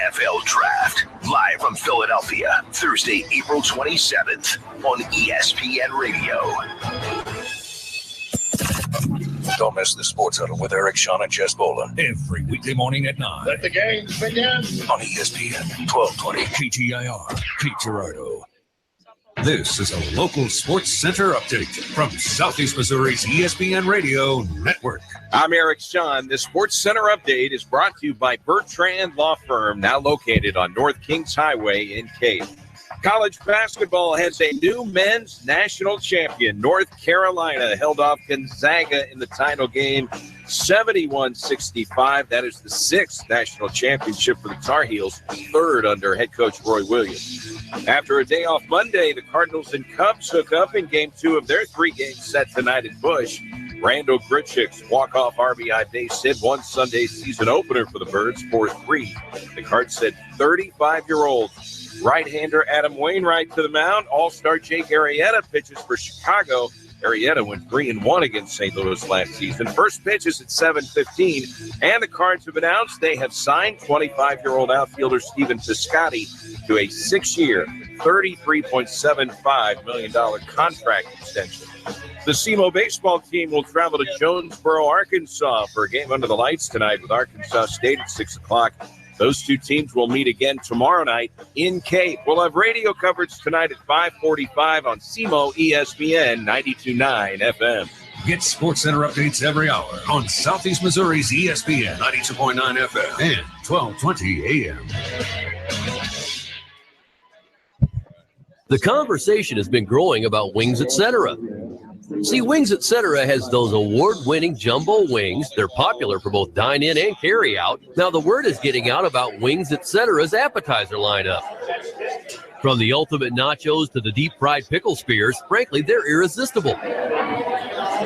NFL Draft, live from Philadelphia, Thursday, April 27th on ESPN Radio. Don't miss the Sports Huddle with Eric, Sean, and Jess Bola. Every weekday morning at 9. Let the games begin. On ESPN 1220. KTIR, Pete Gerardo. This is a local sports center update from Southeast Missouri's ESPN Radio Network. I'm Eric Sean. The Sports Center update is brought to you by Bertrand Law Firm, now located on North Kings Highway in Cape. College basketball has a new men's national champion. North Carolina held off Gonzaga in the title game 71-65. That is the 6th national championship for the Tar Heels, 3rd under head coach Roy Williams. After a day off Monday, the Cardinals and Cubs hook up in Game 2 of their 3-game set tonight at Busch. Randall Grichuk's walk-off RBI base hit won Sunday's season opener for the Birds 4-3. The Cards said 35-year-old right-hander Adam Wainwright to the mound. All-star Jake Arrieta pitches for Chicago. Arrieta went 3-1 against St. Louis last season. First pitch is at 7:15, and the Cards have announced they have signed 25-year-old outfielder Stephen Piscotty to a 6-year, $33.75 million contract extension. The SEMO baseball team will travel to Jonesboro, Arkansas for a game under the lights tonight with Arkansas State at 6 o'clock. Those two teams will meet again tomorrow night in Cape. We'll have radio coverage tonight at 5:45 on SEMO ESPN 92.9 FM. Get Sports Center updates every hour on Southeast Missouri's ESPN 92.9 FM and 1220 AM. The conversation has been growing about Wings Etc. See, Wings Etc. has those award-winning jumbo wings. They're popular for both dine-in and carry-out. Now, the word is getting out about Wings Etc.'s appetizer lineup. From the ultimate nachos to the deep-fried pickle spears, frankly, they're irresistible.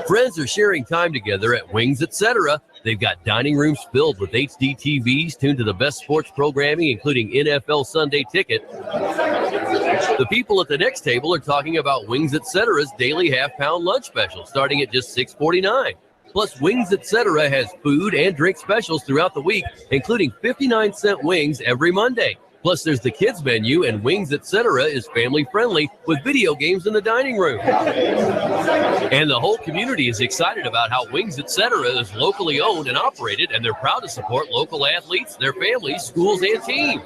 Friends are sharing time together at Wings Etc. They've got dining rooms filled with HD TVs tuned to the best sports programming, including NFL Sunday Ticket. The people at the next table are talking about Wings Etc.'s daily half-pound lunch special, starting at just $6.49. Plus, Wings Etc. has food and drink specials throughout the week, including 59-cent wings every Monday. Plus, there's the kids menu, and Wings Etc. is family-friendly with video games in the dining room. And the whole community is excited about how Wings Etc. is locally owned and operated, and they're proud to support local athletes, their families, schools, and teams.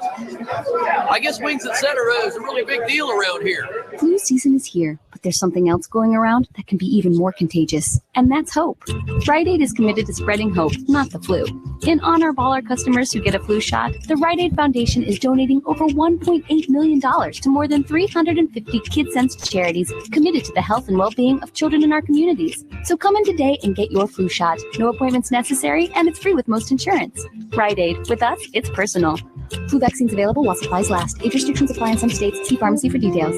I guess Wings Etc. is a really big deal around here. Flu season is here, but there's something else going around that can be even more contagious, and that's hope. Rite Aid is committed to spreading hope, not the flu. In honor of all our customers who get a flu shot, the Rite Aid Foundation is donating over $1.8 million to more than 350 kid-sensed charities committed to the health and well-being of children in our communities. So come in today and get your flu shot. No appointments necessary, and it's free with most insurance. Rite Aid. With us, it's personal. Flu vaccines available while supplies last. Age restrictions apply in some states. See pharmacy for details.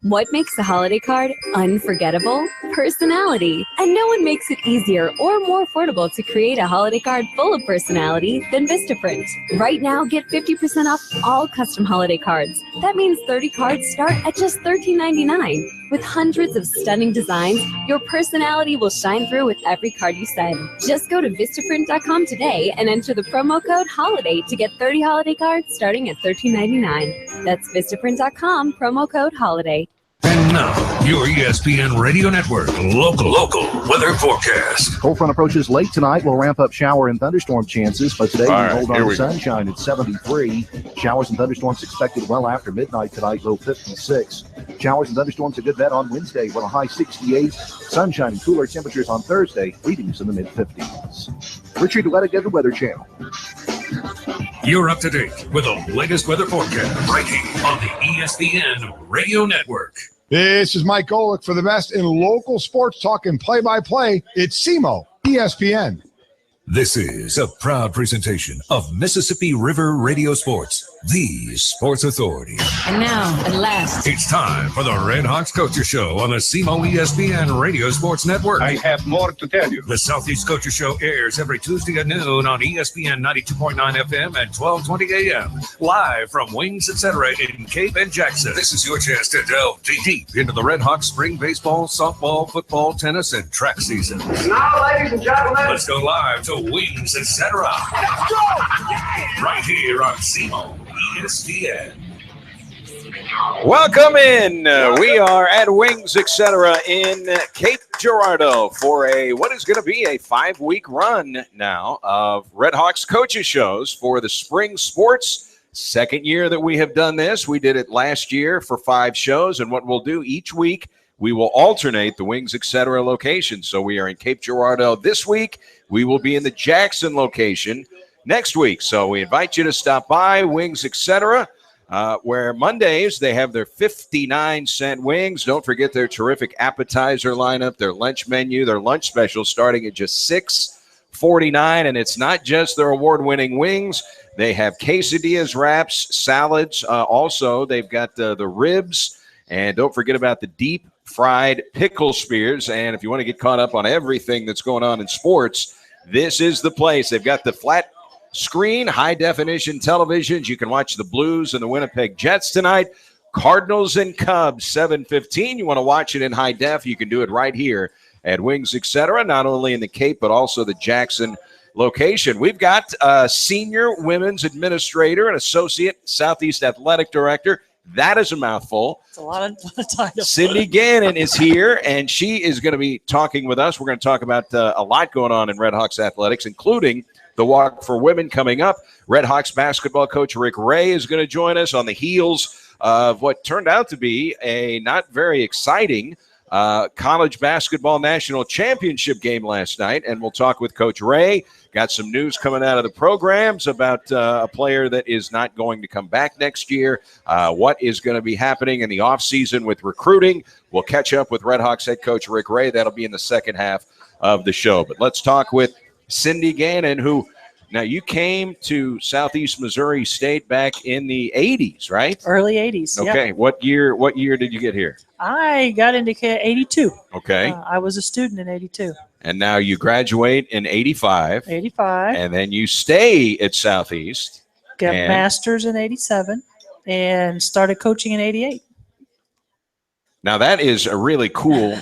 What makes a holiday card unforgettable? Personality. And no one makes it easier or more affordable to create a holiday card full of personality than Vistaprint. Right now, get 50% off all custom holiday cards. That means 30 cards start at just $13.99. With hundreds of stunning designs, your personality will shine through with every card you send. Just go to Vistaprint.com today and enter the promo code HOLIDAY to get 30 holiday cards starting at $13.99. That's Vistaprint.com, promo code HOLIDAY. And now, your ESPN Radio Network local weather forecast. Cold front approaches late tonight. Will ramp up shower and thunderstorm chances, but today we hold on to sunshine at 73. Showers and thunderstorms expected well after midnight tonight, low 56. Showers and thunderstorms a good bet on Wednesday with a high 68. Sunshine and cooler temperatures on Thursday, readings in the mid-50s. Richard Duetta, Get the Weather Channel. You're up to date with the latest weather forecast right here on the ESPN Radio Network. This is Mike Golick for the best in local sports talk and play-by-play. It's SEMO ESPN. This is a proud presentation of Mississippi River Radio Sports, the sports authority. And now, at last, it's time for the Redhawks Coacher Show on the SEMO ESPN Radio Sports Network. I have more to tell you. The Southeast Coacher Show airs every Tuesday at noon on ESPN 92.9 FM and 1220 AM. Live from Wings Etc. in Cape and Jackson. This is your chance to delve deep into the Redhawks spring baseball, softball, football, tennis, and track season. Now, ladies and gentlemen, let's go live to Wings Etc. Let's go! Right here on SEMO ESPN. Welcome in. We are at Wings, etc. in Cape Girardeau for what is going to be a 5-week run now of Redhawks coaches shows for the spring sports. Second year that we have done this. We did it last year for 5 shows, and what we'll do each week, we will alternate the Wings, etc. location. So we are in Cape Girardeau this week. We will be in the Jackson location next week. So we invite you to stop by Wings, etc., where Mondays they have their 59-cent wings. Don't forget their terrific appetizer lineup, their lunch menu, their lunch special starting at just $6.49. And it's not just their award-winning wings. They have quesadillas, wraps, salads. Also, they've got the ribs. And don't forget about the deep fried pickle spears. And if you want to get caught up on everything that's going on in sports, this is the place. They've got the flat screen, high-definition televisions. You can watch the Blues and the Winnipeg Jets tonight. Cardinals and Cubs, 7:15. You want to watch it in high def, you can do it right here at Wings, etc., not only in the Cape, but also the Jackson location. We've got a senior women's administrator and associate Southeast athletic director. That is a mouthful. It's a lot of titles. Cindy Gannon is here, and she is going to be talking with us. We're going to talk about a lot going on in Redhawks athletics, including the Walk for Women coming up. Redhawks basketball coach Rick Ray is going to join us on the heels of what turned out to be a not very exciting college basketball national championship game last night, and we'll talk with Coach Ray. Got some news coming out of the programs about a player that is not going to come back next year. What is going to be happening in the offseason with recruiting? We'll catch up with Redhawks head coach Rick Ray. That'll be in the second half of the show. But let's talk with Cindy Gannon, who now you came to Southeast Missouri State back in the 80s, right? Early 80s. Okay. Yeah. What year did you get here? I got into 82. Okay. I was a student in 82. And now you graduate in 85. 85. And then you stay at Southeast. Got master's in 87 and started coaching in 88. Now, that is a really cool,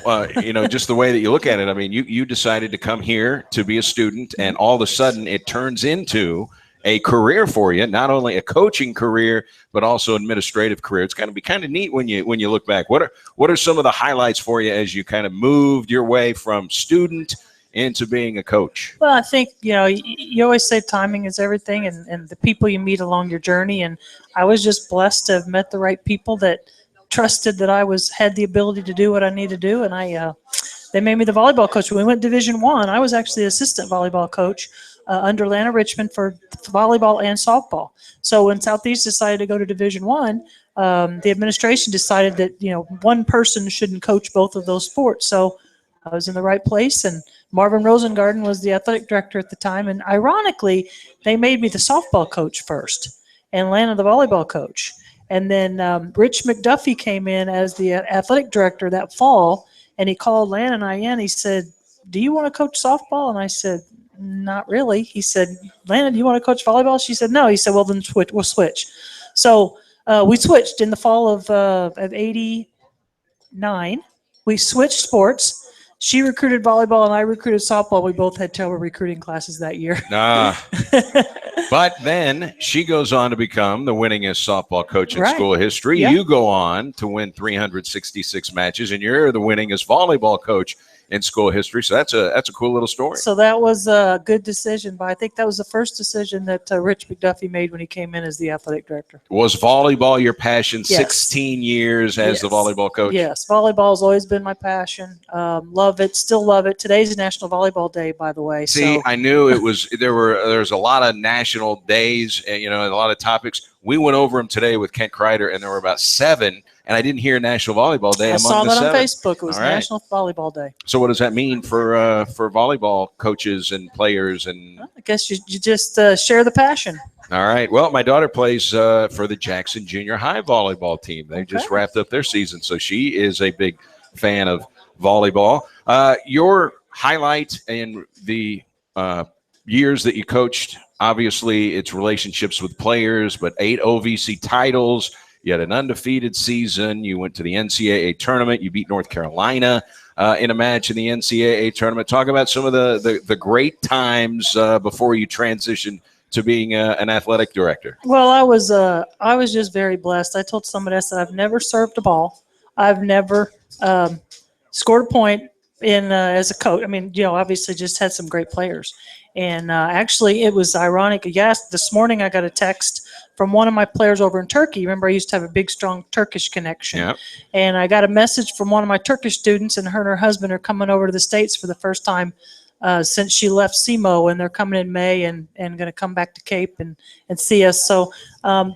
just the way that you look at it. I mean, you decided to come here to be a student, and all of a sudden it turns into a career for you, not only a coaching career, but also administrative career. It's going to be kind of neat when you look back. What are some of the highlights for you as you kind of moved your way from student into being a coach? Well, I think, you always say timing is everything, and the people you meet along your journey. And I was just blessed to have met the right people that trusted that I had the ability to do what I need to do, and they made me the volleyball coach. When we went Division I, I was actually the assistant volleyball coach under Lana Richmond for volleyball and softball. So when Southeast decided to go to Division I, the administration decided that one person shouldn't coach both of those sports. So I was in the right place, and Marvin Rosengarten was the athletic director at the time. And ironically, they made me the softball coach first, and Lana the volleyball coach. And then Rich McDuffie came in as the athletic director that fall, and he called Lana and I in. He said, "Do you want to coach softball?" And I said, "Not really." He said, "Lana, do you want to coach volleyball?" She said, "No." He said, "Well, then we'll switch." So we switched in the fall of '89. We switched sports. She recruited volleyball, and I recruited softball. We both had terrible recruiting classes that year. But then she goes on to become the winningest softball coach in school history. Yeah. You go on to win 366 matches, and you're the winningest volleyball coach in school history. So that's a cool little story. So that was a good decision, but I think that was the first decision that Rich McDuffie made when he came in as the athletic director. Was volleyball your passion? Yes. 16 years as the volleyball coach? Yes, volleyball has always been my passion. Love it, still love it. Today's National Volleyball Day, by the way. See, I knew it was. There's a lot of national days, and a lot of topics. We went over them today with Kent Kreider, and there were about 7. And I didn't hear National Volleyball Day. I saw that on 7. Facebook. It was National Volleyball Day. So what does that mean for volleyball coaches and players? And I guess you just share the passion. All right. Well, my daughter plays for the Jackson Junior High volleyball team. They just wrapped up their season, so she is a big fan of volleyball. Your highlight in the years that you coached, obviously, it's relationships with players, but 8 OVC titles. You had an undefeated season. You went to the NCAA tournament. You beat North Carolina in a match in the NCAA tournament. Talk about some of the great times before you transitioned to being an athletic director? Well, I was just very blessed. I told somebody, I said, I've never served a ball. I've never scored a point in as a coach. I mean, obviously just had some great players. And actually, it was ironic. Yes, this morning I got a text from one of my players over in Turkey. Remember, I used to have a big, strong Turkish connection. Yep. And I got a message from one of my Turkish students, and her and her husband are coming over to the States for the first time since she left SEMO, and they're coming in May and going to come back to Cape and see us. So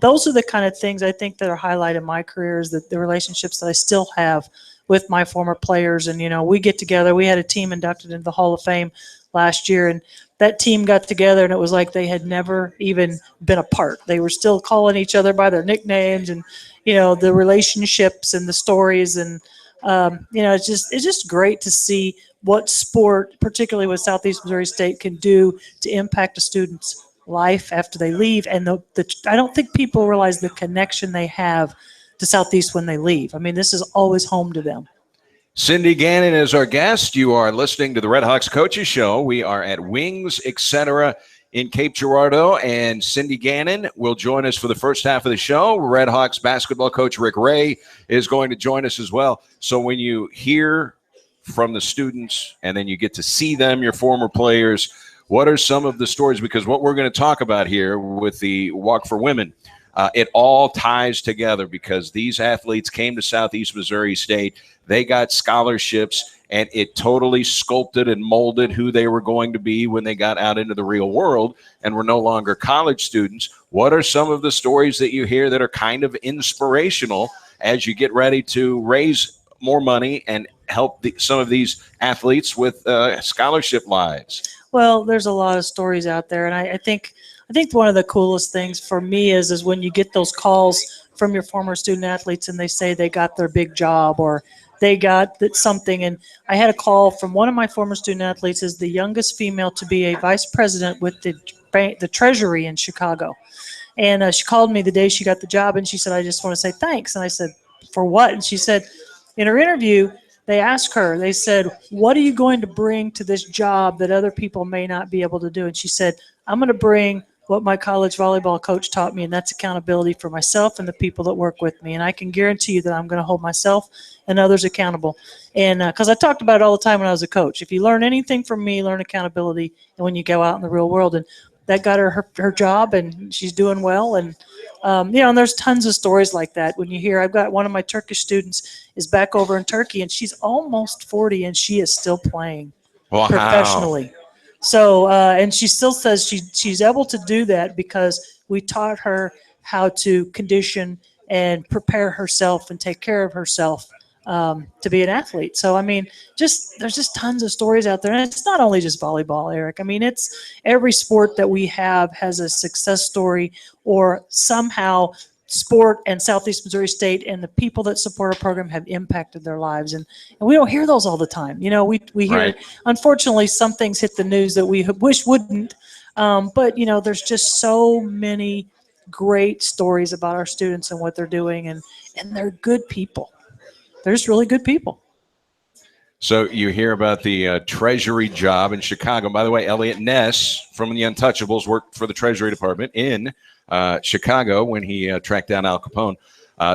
those are the kind of things I think that are highlighted in my career, is that the relationships that I still have with my former players. And, we get together. We had a team inducted into the Hall of Fame last year, and that team got together, and it was like they had never even been apart. They were still calling each other by their nicknames, and, the relationships and the stories. And, it's just great to see what sport, particularly with Southeast Missouri State, can do to impact a student's life after they leave. And I don't think people realize the connection they have to Southeast when they leave. I mean, this is always home to them. Cindy Gannon is our guest. You are listening to the Redhawks Coaches Show. We are at Wings, etc. in Cape Girardeau, and Cindy Gannon will join us for the first half of the show. Redhawks basketball coach Rick Ray is going to join us as well. So when you hear from the students and then you get to see them, your former players, what are some of the stories? Because what we're going to talk about here with the Walk for Women, it all ties together, because these athletes came to Southeast Missouri State. They got scholarships, and it totally sculpted and molded who they were going to be when they got out into the real world and were no longer college students. What are some of the stories that you hear that are kind of inspirational as you get ready to raise more money and help some of these athletes with scholarship lives? Well, there's a lot of stories out there, and I think one of the coolest things for me is when you get those calls from your former student athletes and they say they got their big job or they got something. And I had a call from one of my former student athletes, is the youngest female to be a vice president with the Treasury in Chicago. And she called me the day she got the job, and she said, I just want to say thanks. And I said, for what? And she said, in her interview, they asked her, they said, what are you going to bring to this job that other people may not be able to do? And she said, I'm going to bring what my college volleyball coach taught me, and that's accountability for myself and the people that work with me. And I can guarantee you that I'm going to hold myself and others accountable. And because I talked about it all the time when I was a coach. If you learn anything from me, learn accountability, and when you go out in the real world. And that got her job, and she's doing well. And and there's tons of stories like that. When you hear, I've got one of my Turkish students is back over in Turkey, and she's almost 40, and she is still playing professionally. So, and she still says she's able to do that because we taught her how to condition and prepare herself and take care of herself to be an athlete. So, I mean, there's just tons of stories out there. And it's not only just volleyball, Eric. I mean, it's every sport that we have has a success story, or somehow sport and Southeast Missouri State and the people that support our program have impacted their lives. And we don't hear those all the time. We hear, right. Unfortunately, some things hit the news that we wish wouldn't. But, there's just so many great stories about our students and what they're doing. And they're good people. They're just really good people. So you hear about the Treasury job in Chicago. By the way, Elliot Ness from the Untouchables worked for the Treasury Department in Chicago when he tracked down Al Capone.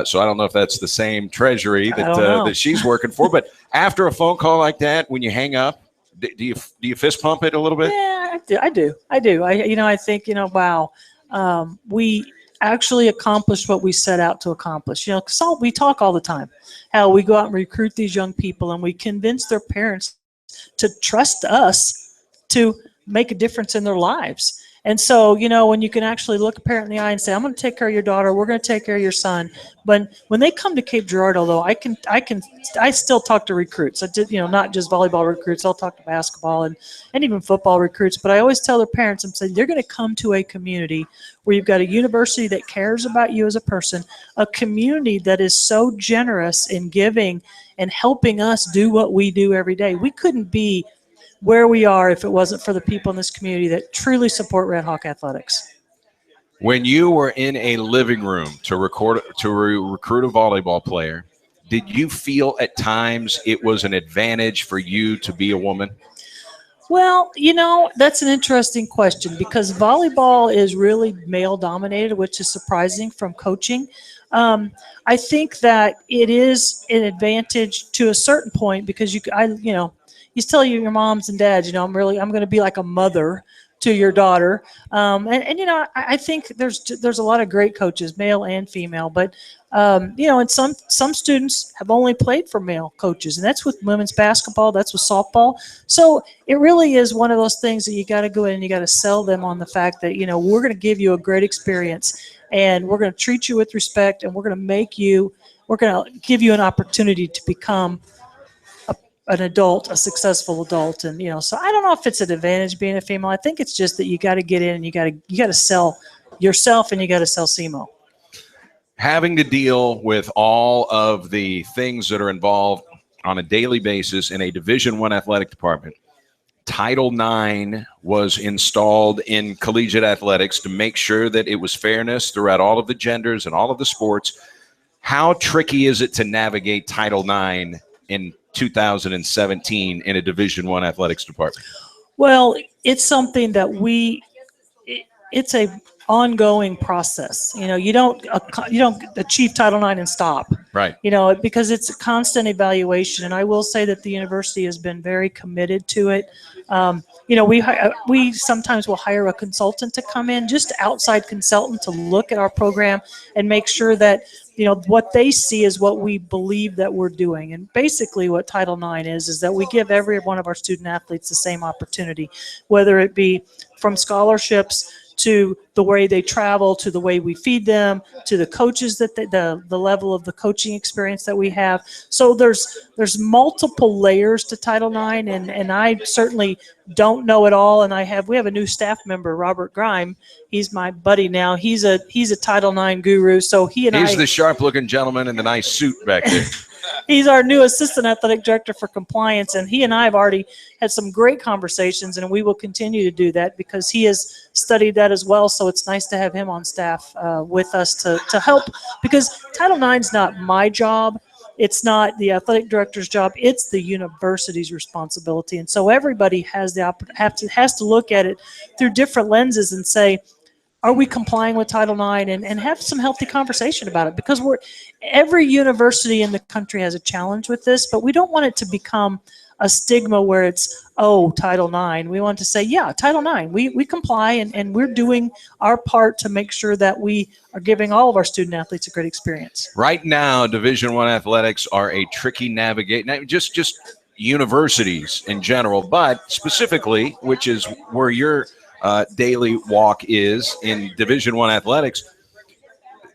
So I don't know if that's the same Treasury that she's working for. But after a phone call like that, when you hang up, do you fist pump it a little bit? Yeah, I do. I think, wow, we actually accomplished what we set out to accomplish. Because we talk all the time how we go out and recruit these young people, and we convince their parents to trust us to make a difference in their lives. And so, when you can actually look a parent in the eye and say, I'm going to take care of your daughter, we're going to take care of your son. But when they come to Cape Girardeau, though, I still talk to recruits. I did, not just volleyball recruits. I'll talk to basketball and even football recruits. But I always tell their parents, I'm saying, they're going to come to a community where you've got a university that cares about you as a person, a community that is so generous in giving and helping us do what we do every day. We couldn't be where we are if it wasn't for the people in this community that truly support Red Hawk athletics. When you were in a living room to recruit a volleyball player, did you feel at times it was an advantage for you to be a woman? Well, that's an interesting question because volleyball is really male dominated, which is surprising from coaching. I think that it is an advantage to a certain point because you tell your moms and dads, I'm going to be like a mother to your daughter. I think there's a lot of great coaches, male and female, but and some students have only played for male coaches, and that's with women's basketball, that's with softball. So it really is one of those things that you got to go in and you got to sell them on the fact that, we're going to give you a great experience and we're going to treat you with respect and we're going to give you an opportunity to become an adult, a successful adult. And, so I don't know if it's an advantage being a female. I think it's just that you got to get in and you got to sell yourself and you got to sell SEMO. Having to deal with all of the things that are involved on a daily basis in a Division I athletic department, Title IX was installed in collegiate athletics to make sure that it was fairness throughout all of the genders and all of the sports. How tricky is it to navigate Title IX in 2017 in a Division I athletics department? Well, it's something that it's a ongoing process. You don't achieve Title IX and stop. Right. Because it's a constant evaluation. And I will say that the university has been very committed to it. We sometimes will hire a consultant to come in, just outside consultant to look at our program and make sure that what they see is what we believe that we're doing. And basically what Title IX is that we give every one of our student athletes the same opportunity, whether it be from scholarships to the way they travel, to the way we feed them, to the coaches that the level of the coaching experience that we have. So there's multiple layers to Title IX, and I certainly don't know it all. And we have a new staff member, Robert Grime. He's my buddy now. He's a Title IX guru. So he's the sharp-looking gentleman in the nice suit back there. He's our new assistant athletic director for compliance, and he and I have already had some great conversations, and we will continue to do that because he has studied that as well. So it's nice to have him on staff with us to help, because Title IX is not my job. It's not the athletic director's job. It's the university's responsibility. And so everybody has to look at it through different lenses and say, are we complying with Title IX, and have some healthy conversation about it, because every university in the country has a challenge with this, but we don't want it to become a stigma where it's, Title IX. We want to say, yeah, Title IX, we comply, and we're doing our part to make sure that we are giving all of our student athletes a great experience. Right now, Division I athletics are a tricky navigate, just universities in general, but specifically, which is where your daily walk is in Division I athletics,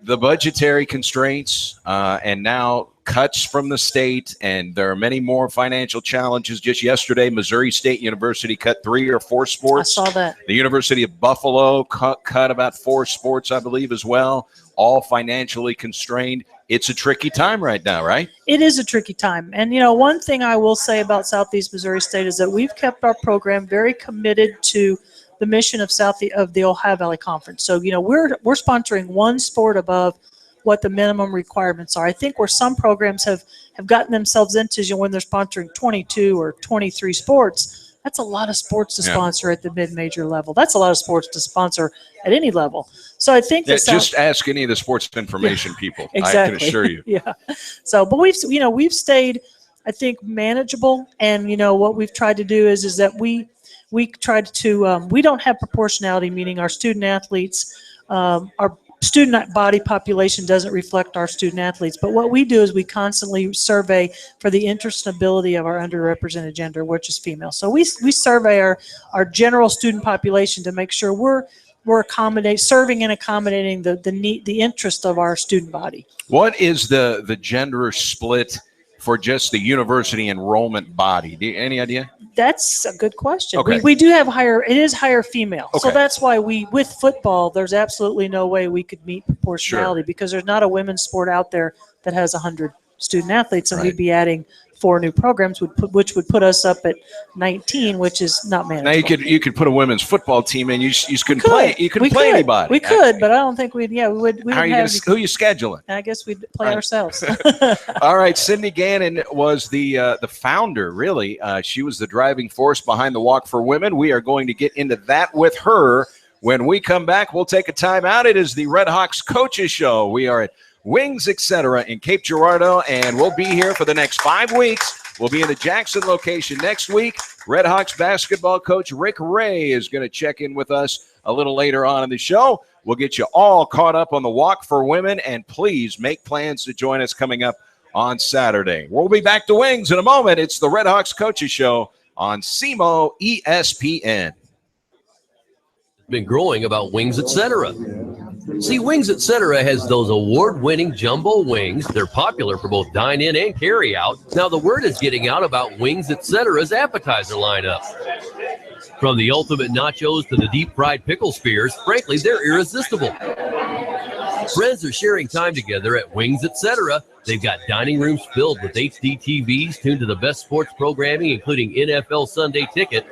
the budgetary constraints and now cuts from the state, and there are many more financial challenges. Just yesterday, Missouri State University cut 3 or 4 sports. I saw that. The University of Buffalo cut about 4 sports, I believe, as well, all financially constrained. It's a tricky time right now, right? It is a tricky time. And, one thing I will say about Southeast Missouri State is that we've kept our program very committed to the mission of the Ohio Valley Conference. So, we're sponsoring one sport above what the minimum requirements are. I think where some programs have gotten themselves into, when they're sponsoring 22 or 23 sports, that's a lot of sports to sponsor at the mid-major level. That's a lot of sports to sponsor at any level. So I think just ask any of the sports information people. Exactly. I can assure you. Yeah. So, but we've stayed, I think, manageable. And, what we've tried to do is that we tried to, we don't have proportionality, meaning our student athletes, our student body population doesn't reflect our student athletes. But what we do is we constantly survey for the interest and ability of our underrepresented gender, which is female. So we survey our general student population to make sure we're serving and accommodating the interest of our student body. What is the gender split for just the university enrollment body? Any idea? That's a good question. Okay. We do have it is higher female. Okay. So that's why with football, there's absolutely no way we could meet proportionality, because there's not a women's sport out there that has 100 student athletes, and Right. we'd be adding 4 new programs, which would put us up at 19, which is not manageable. Now you could put a women's football team in. You couldn't play. You couldn't play anybody. We could, but I don't think we'd. Yeah, we would. How are you who are you scheduling? I guess we'd play ourselves. All right, Cindy Gannon was the founder. Really, she was the driving force behind the Walk for Women. We are going to get into that with her when we come back. We'll take a time out. It is the Redhawks Coaches Show. We are at Wings, etc. in Cape Girardeau, and we'll be here for the next 5 weeks. We'll be in the Jackson location next week. Redhawks basketball coach Rick Ray is going to check in with us a little later on in the show. We'll get you all caught up on the Walk for Women, and please make plans to join us coming up on Saturday. We'll be back to Wings in a moment. It's the Redhawks Coaches Show on SEMO ESPN. Been growing about Wings, etc. See, Wings, etc. has those award-winning jumbo wings. They're popular for both dine-in and carry-out. Now, the word is getting out about Wings, etc.'s appetizer lineup. From the ultimate nachos to the deep-fried pickle spears, frankly, they're irresistible. Friends are sharing time together at Wings, etc. They've got dining rooms filled with HD TVs tuned to the best sports programming, including NFL Sunday Ticket.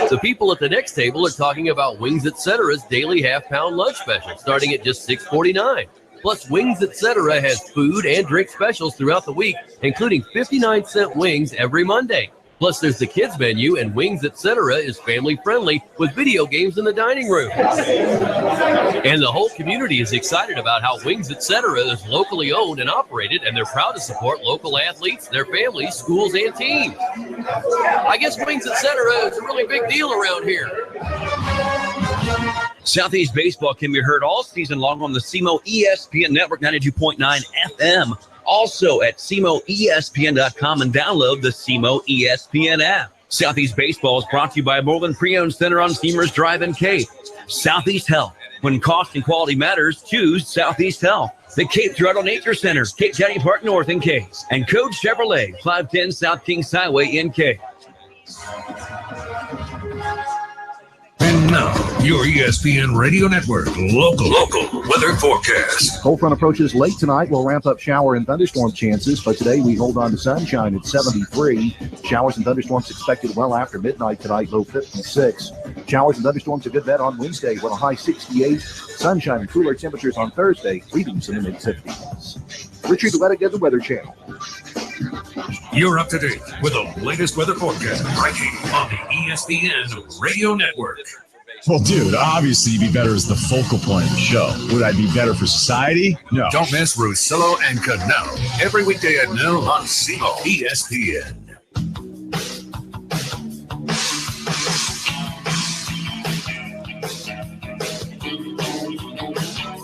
The people at the next table are talking about Wings, etc.'s daily half-pound lunch special, starting at just $6.49. Plus, Wings, etc. has food and drink specials throughout the week, including 59-cent wings every Monday. Plus, there's the kids menu, and Wings, etc. is family-friendly with video games in the dining room. And the whole community is excited about how Wings, etc. is locally owned and operated, and they're proud to support local athletes, their families, schools, and teams. I guess Wings, etc. is a really big deal around here. Southeast Baseball can be heard all season long on the SEMO ESPN Network 92.9 FM. Also at SEMOESPN.com and download the SEMO ESPN app. Southeast Baseball is brought to you by Moreland Pre-Owned Center on Steamers Drive in Cape. Southeast Health. When cost and quality matters, choose Southeast Health. The Cape Girardeau Nature Center, Cape County Park North in Cape. And Code Chevrolet, 510 South Kings Highway in Cape. And now, your ESPN Radio Network local weather forecast. Cold front approaches late tonight. We'll ramp up shower and thunderstorm chances, but today we hold on to sunshine at 73. Showers and thunderstorms expected well after midnight tonight, low 56. Showers and thunderstorms a good bet on Wednesday with a high 68. Sunshine and cooler temperatures on Thursday, readings in the mid-50s. Richard Ledick at the Weather Channel. You're up to date with the latest weather forecast right here on the ESPN Radio Network. Well, dude, obviously you'd be better as the focal point of the show. Would I be better for society? No. Don't miss Russillo and Cano every weekday at noon on SEMO ESPN.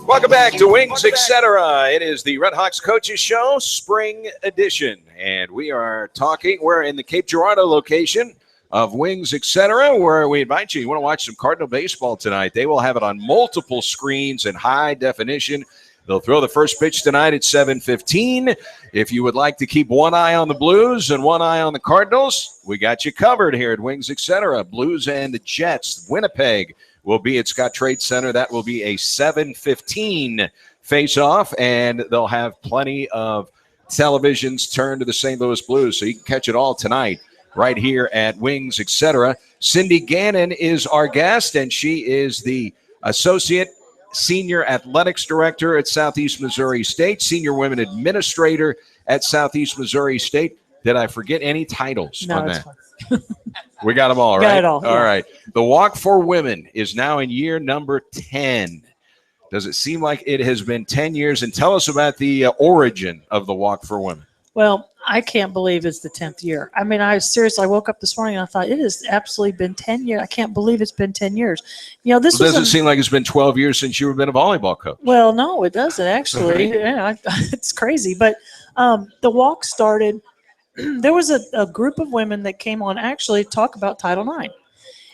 Welcome back to Wings, etc. It is the Redhawks Coaches Show, Spring Edition. And we're in the Cape Girardeau location of Wings, etc., where we invite you. You want to watch some Cardinal baseball tonight. They will have it on multiple screens in high definition. They'll throw the first pitch tonight at 7:15. If you would like to keep one eye on the Blues and one eye on the Cardinals, we got you covered here at Wings, etc. Blues and the Jets, Winnipeg will be at Scott Trade Center. That will be a 7:15 face-off, and they'll have plenty of televisions turned to the St. Louis Blues, so you can catch it all tonight right here at Wings, etc. Cindy Gannon is our guest, and she is the Associate Senior Athletics Director at Southeast Missouri State, Senior Women Administrator at Southeast Missouri State. Did I forget any titles on that? We got them all, right? Got it all. All right. The Walk for Women is now in year number 10. Does it seem like it has been 10 years? And tell us about the origin of the Walk for Women. Well, I can't believe it's the 10th year. I mean, I woke up this morning and I thought it has absolutely been 10 years. I can't believe it's been 10 years. You know, this doesn't seem like it's been 12 years since you've been a volleyball coach. Well, no, it doesn't actually. It's crazy. But the walk started. There was a group of women that came on actually to talk about Title IX.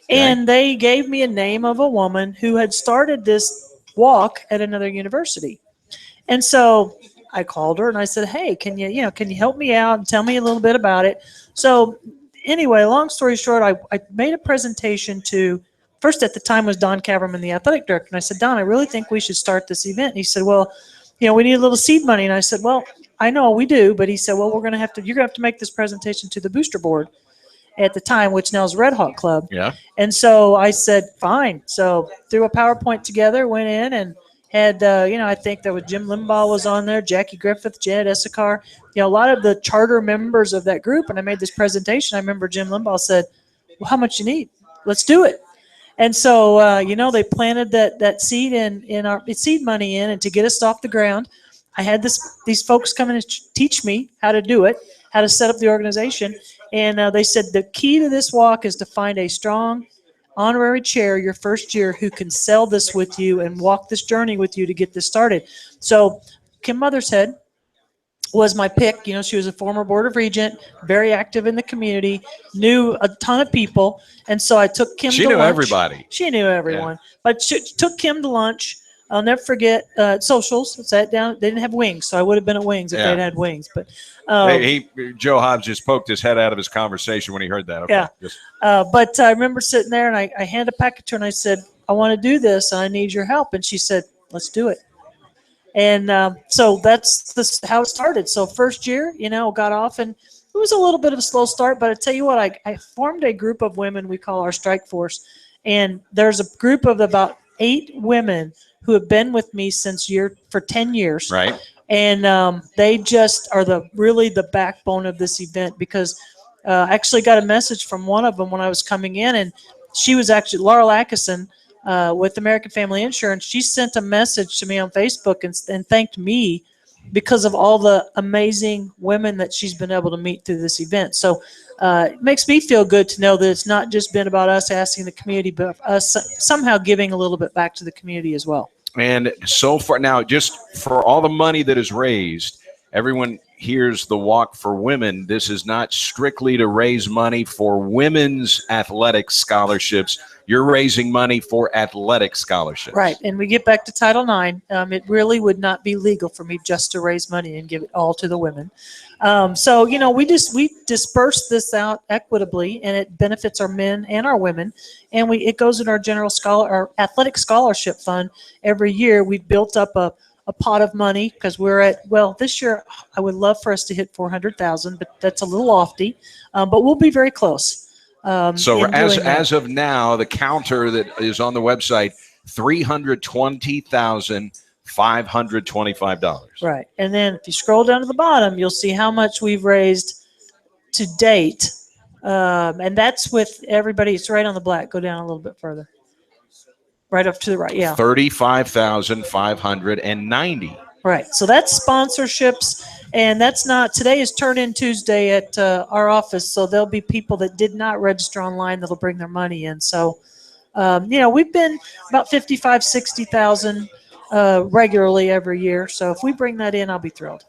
And they gave me a name of a woman who had started this walk at another university. And so I called her and I said, hey, can you help me out and tell me a little bit about it? So anyway, long story short, I made a presentation to, first at the time was Don Caverman, the athletic director. And I said, Don, I really think we should start this event. And he said, well, we need a little seed money. And I said, well, I know we do, but he said, well, you're going to have to make this presentation to the booster board at the time, which now is Redhawk Club. Yeah. And so I said, fine. So threw a PowerPoint together, went in and had, I think there was Jim Limbaugh was on there, Jackie Griffith, Janet Issachar, a lot of the charter members of that group. And I made this presentation. I remember Jim Limbaugh said, well, how much you need? Let's do it. And so, they planted that seed in our seed money in, and to get us off the ground, I had these folks come in and teach me how to do it, how to set up the organization. And they said the key to this walk is to find a strong honorary chair your first year who can sell this with you and walk this journey with you to get this started. So Kim Mothershead was my pick. She was a former board of regent, very active in the community, knew a ton of people. And so I took Kim to lunch. She knew everybody. She knew everyone. Yeah. But she took Kim to lunch. I'll never forget socials. Sat down. They didn't have wings, so I would have been at Wings if they'd had wings. But Joe Hobbs just poked his head out of his conversation when he heard that. Okay. Yeah. But I remember sitting there, and I handed a packet to her, and I said, I want to do this, and I need your help. And she said, let's do it. And so that's how it started. So first year, got off, and it was a little bit of a slow start. But I tell you what, I formed a group of women we call our strike force. And there's a group of about 8 women who have been with me for 10 years. Right. And they just are really the backbone of this event, because I actually got a message from one of them when I was coming in, and she was actually Laurel Atkinson with American Family Insurance. She sent a message to me on Facebook and thanked me because of all the amazing women that she's been able to meet through this event. So it makes me feel good to know that it's not just been about us asking the community, but us somehow giving a little bit back to the community as well. And so far now, just for all the money that is raised, everyone hears the Walk for Women. This is not strictly to raise money for women's athletic scholarships. You're raising money for athletic scholarships. Right. And we get back to Title IX. It really would not be legal for me just to raise money and give it all to the women. So, we disperse this out equitably, and it benefits our men and our women. And it goes in our our athletic scholarship fund every year. We've built up a pot of money because this year I would love for us to hit 400,000, but that's a little lofty. But we'll be very close. So as of now, the counter that is on the website, $320,525. Right. And then if you scroll down to the bottom, you'll see how much we've raised to date. And that's with everybody. It's right on the black. Go down a little bit further. Right up to the right. Yeah. 35,590. Right. So that's sponsorships. And that's not, today is turn-in Tuesday at our office. So there'll be people that did not register online that'll bring their money in. So, we've been about 55, 60,000 regularly every year. So if we bring that in, I'll be thrilled.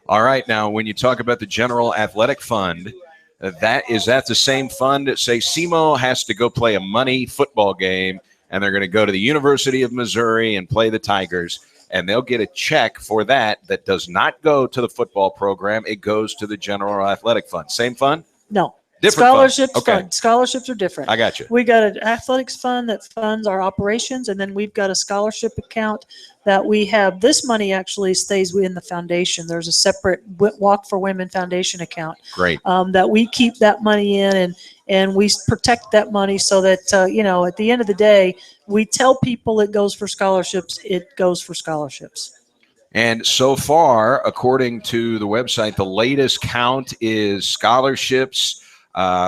All right. Now, when you talk about the General Athletic Fund, is that the same fund that, say, SEMO has to go play a money football game, and they're going to go to the University of Missouri and play the Tigers, and they'll get a check for that does not go to the football program. It goes to the General Athletic Fund. Same fund? No. Different scholarships fund. Okay. Fund. Scholarships are different. I got you. We got an athletics fund that funds our operations, and then we've got a scholarship account that we have. This money actually stays within the foundation. There's a separate Walk for Women Foundation account. Great. That we keep that money in, and we protect that money so that, at the end of the day, we tell people it goes for scholarships. It goes for scholarships. And so far, according to the website, the latest count is scholarships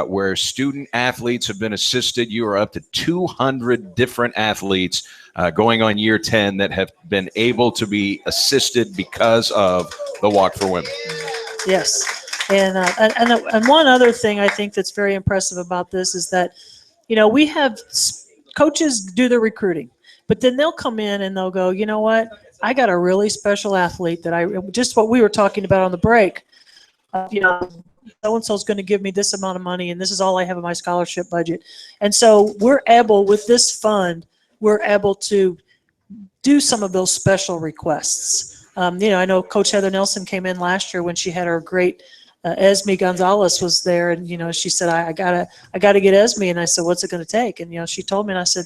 where student athletes have been assisted. You are up to 200 different athletes going on year 10 that have been able to be assisted because of the Walk for Women. Yes. And one other thing I think that's very impressive about this is that, we have coaches do the recruiting, but then they'll come in and they'll go, you know what? I got a really special athlete that just what we were talking about on the break, so-and-so is going to give me this amount of money, and this is all I have in my scholarship budget. And so we're able, with this fund, we're able to do some of those special requests. I know Coach Heather Nelson came in last year when she had her great Esme Gonzalez was there, and she said, I gotta get Esme, and I said, what's it going to take? And she told me, and I said,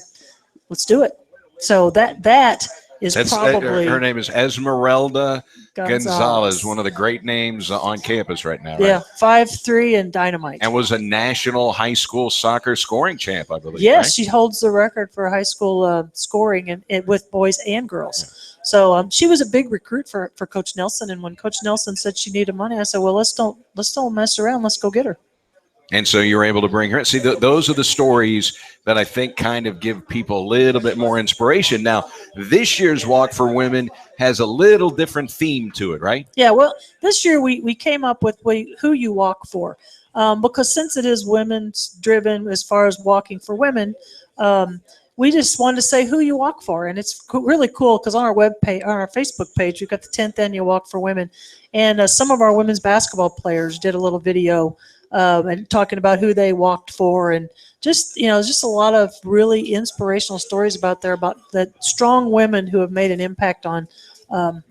let's do it. So that is probably her name is Esmeralda Gonzalez, one of the great names on campus right now. Yeah, right? 5'3" and dynamite. And was a national high school soccer scoring champ, I believe. Yes, right? she holds the record for high school scoring and with boys and girls. So she was a big recruit for Coach Nelson. And when Coach Nelson said she needed money, I said, well, let's don't mess around. Let's go get her. And so you were able to bring her in. See, those are the stories that I think kind of give people a little bit more inspiration. Now, this year's Walk for Women has a little different theme to it, right? Yeah, well, this year we came up with who you walk for. Because since it is women's driven as far as walking for women, we just wanted to say who you walk for. And it's really cool because on our webpage, on our Facebook page, we've got the 10th annual Walk for Women. And some of our women's basketball players did a little video and talking about who they walked for, and just a lot of really inspirational stories about the strong women who have made an impact on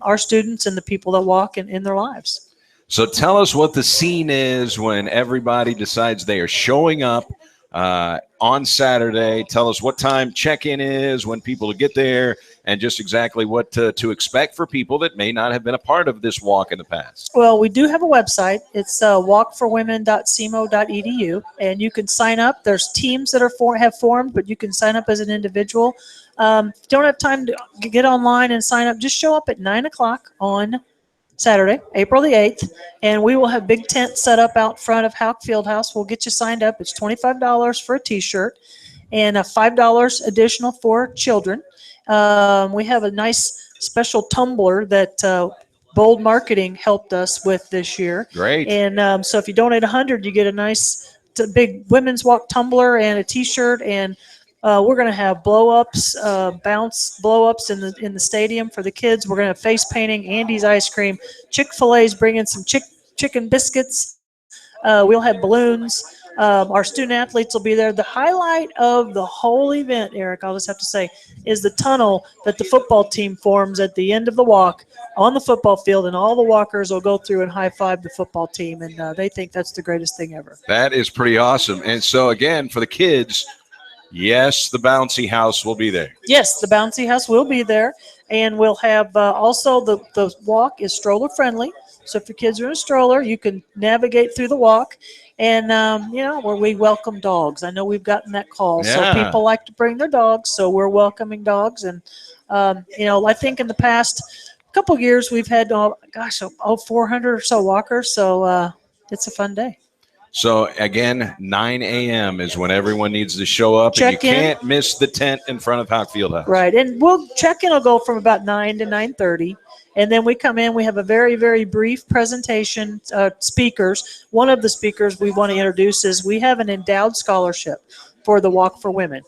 our students and the people that walk in their lives. So tell us what the scene is when everybody decides they are showing up on Saturday. Tell us what time check-in is, when people get there, and just exactly what to expect for people that may not have been a part of this walk in the past. Well, we do have a website. It's walkforwomen.cmo.edu, and you can sign up. There's teams that have formed, but you can sign up as an individual. If you don't have time to get online and sign up, just show up at 9 o'clock on Saturday, April the 8th, and we will have big tents set up out front of Houck Fieldhouse. We'll get you signed up. It's $25 for a T-shirt and $5 additional for children. We have a nice special tumbler that Bold Marketing helped us with this year. Great. And so if you donate $100, you get a nice big women's walk tumbler and a T-shirt, and we're going to have blow-ups, bounce blow-ups in the stadium for the kids. We're going to have face painting, Andy's ice cream. Chick-fil-A's bringing some chicken biscuits. We'll have balloons. Our student athletes will be there. The highlight of the whole event, Eric, I'll just have to say, is the tunnel that the football team forms at the end of the walk on the football field, and all the walkers will go through and high-five the football team, and they think that's the greatest thing ever. That is pretty awesome. And so, again, for the kids, yes, the bouncy house will be there. Yes, the bouncy house will be there, and we'll have also the walk is stroller friendly. So if your kids are in a stroller, you can navigate through the walk. And, where we welcome dogs. I know we've gotten that call. Yeah. So people like to bring their dogs, so we're welcoming dogs. And, I think in the past couple of years we've had, 400 or so walkers. So it's a fun day. So, again, 9 a.m. is when everyone needs to show up. Check and you can't miss the tent in front of Houck Fieldhouse. Right. And check-in will go from about 9 to 9:30. And then we come in, we have a very, very brief presentation, speakers. One of the speakers we want to introduce is we have an endowed scholarship for the Walk for Women.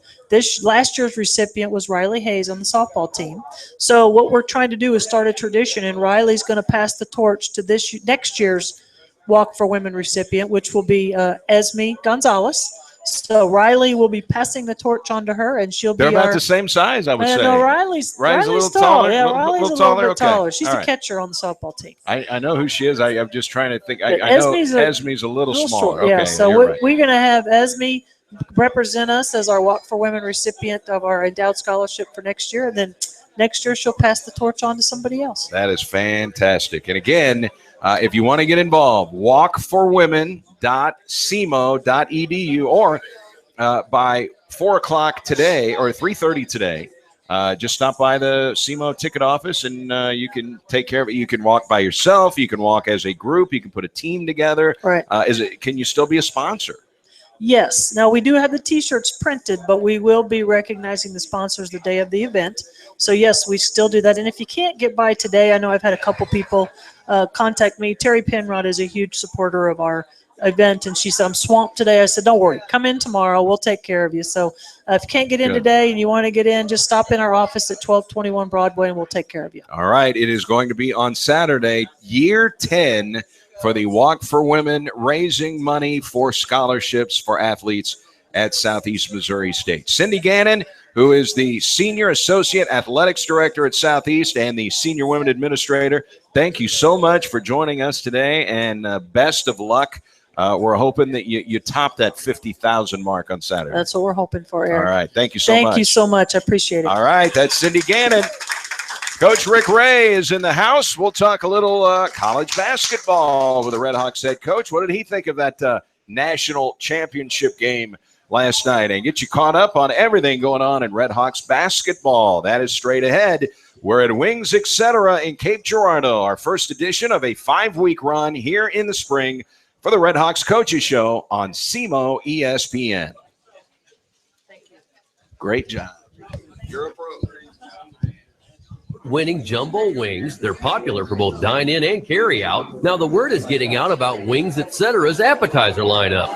Last year's recipient was Riley Hayes on the softball team. So what we're trying to do is start a tradition, and Riley's going to pass the torch to next year's Walk for Women recipient, which will be Esme Gonzalez. So Riley will be passing the torch on to her, and she'll be. They're about the same size, I would say. No, Riley's a little tall. taller. Yeah, Riley's a little bit taller. She's All a right. catcher on the softball team. I know who she is. I'm just trying to think. I know Esme's a little smaller. Short. Yeah, Okay, so you're right. we're going to have Esme represent us as our Walk for Women recipient of our endowed scholarship for next year, and then next year she'll pass the torch on to somebody else. That is fantastic. And again, if you want to get involved, walkforwomen.cmo.edu, or by 4 o'clock today or 3:30 today, just stop by the CMO ticket office, and you can take care of it. You can walk by yourself. You can walk as a group. You can put a team together. Right. Can you still be a sponsor? Yes. Now, we do have the T-shirts printed, but we will be recognizing the sponsors the day of the event. So, yes, we still do that. And if you can't get by today, I know I've had a couple people contact me. Terry Penrod is a huge supporter of our event, and she said, I'm swamped today. I said, don't worry. Come in tomorrow. We'll take care of you. So if you can't get in today and you want to get in, just stop in our office at 1221 Broadway, and we'll take care of you. All right. It is going to be on Saturday, year 10 for the Walk for Women, raising money for scholarships for athletes at Southeast Missouri State. Cindy Gannon, who is the Senior Associate Athletics Director at Southeast and the Senior Women Administrator, thank you so much for joining us today, and best of luck. We're hoping that you top that 50,000 mark on Saturday. That's what we're hoping for, Eric. All right. Thank you so much. Thank you so much. I appreciate it. All right. That's Cindy Gannon. Coach Rick Ray is in the house. We'll talk a little college basketball with the Redhawks head coach. What did he think of that national championship game last night? And get you caught up on everything going on in Redhawks basketball. That is straight ahead. We're at Wings Etc. in Cape Girardeau, our first edition of a 5-week run here in the spring for the Redhawks Coaches Show on SEMO ESPN. Thank you. Great job. You're a pro. Winning jumbo wings. They're popular for both dine-in and carry-out. Now the word is getting out about Wings Etc.'s appetizer lineup.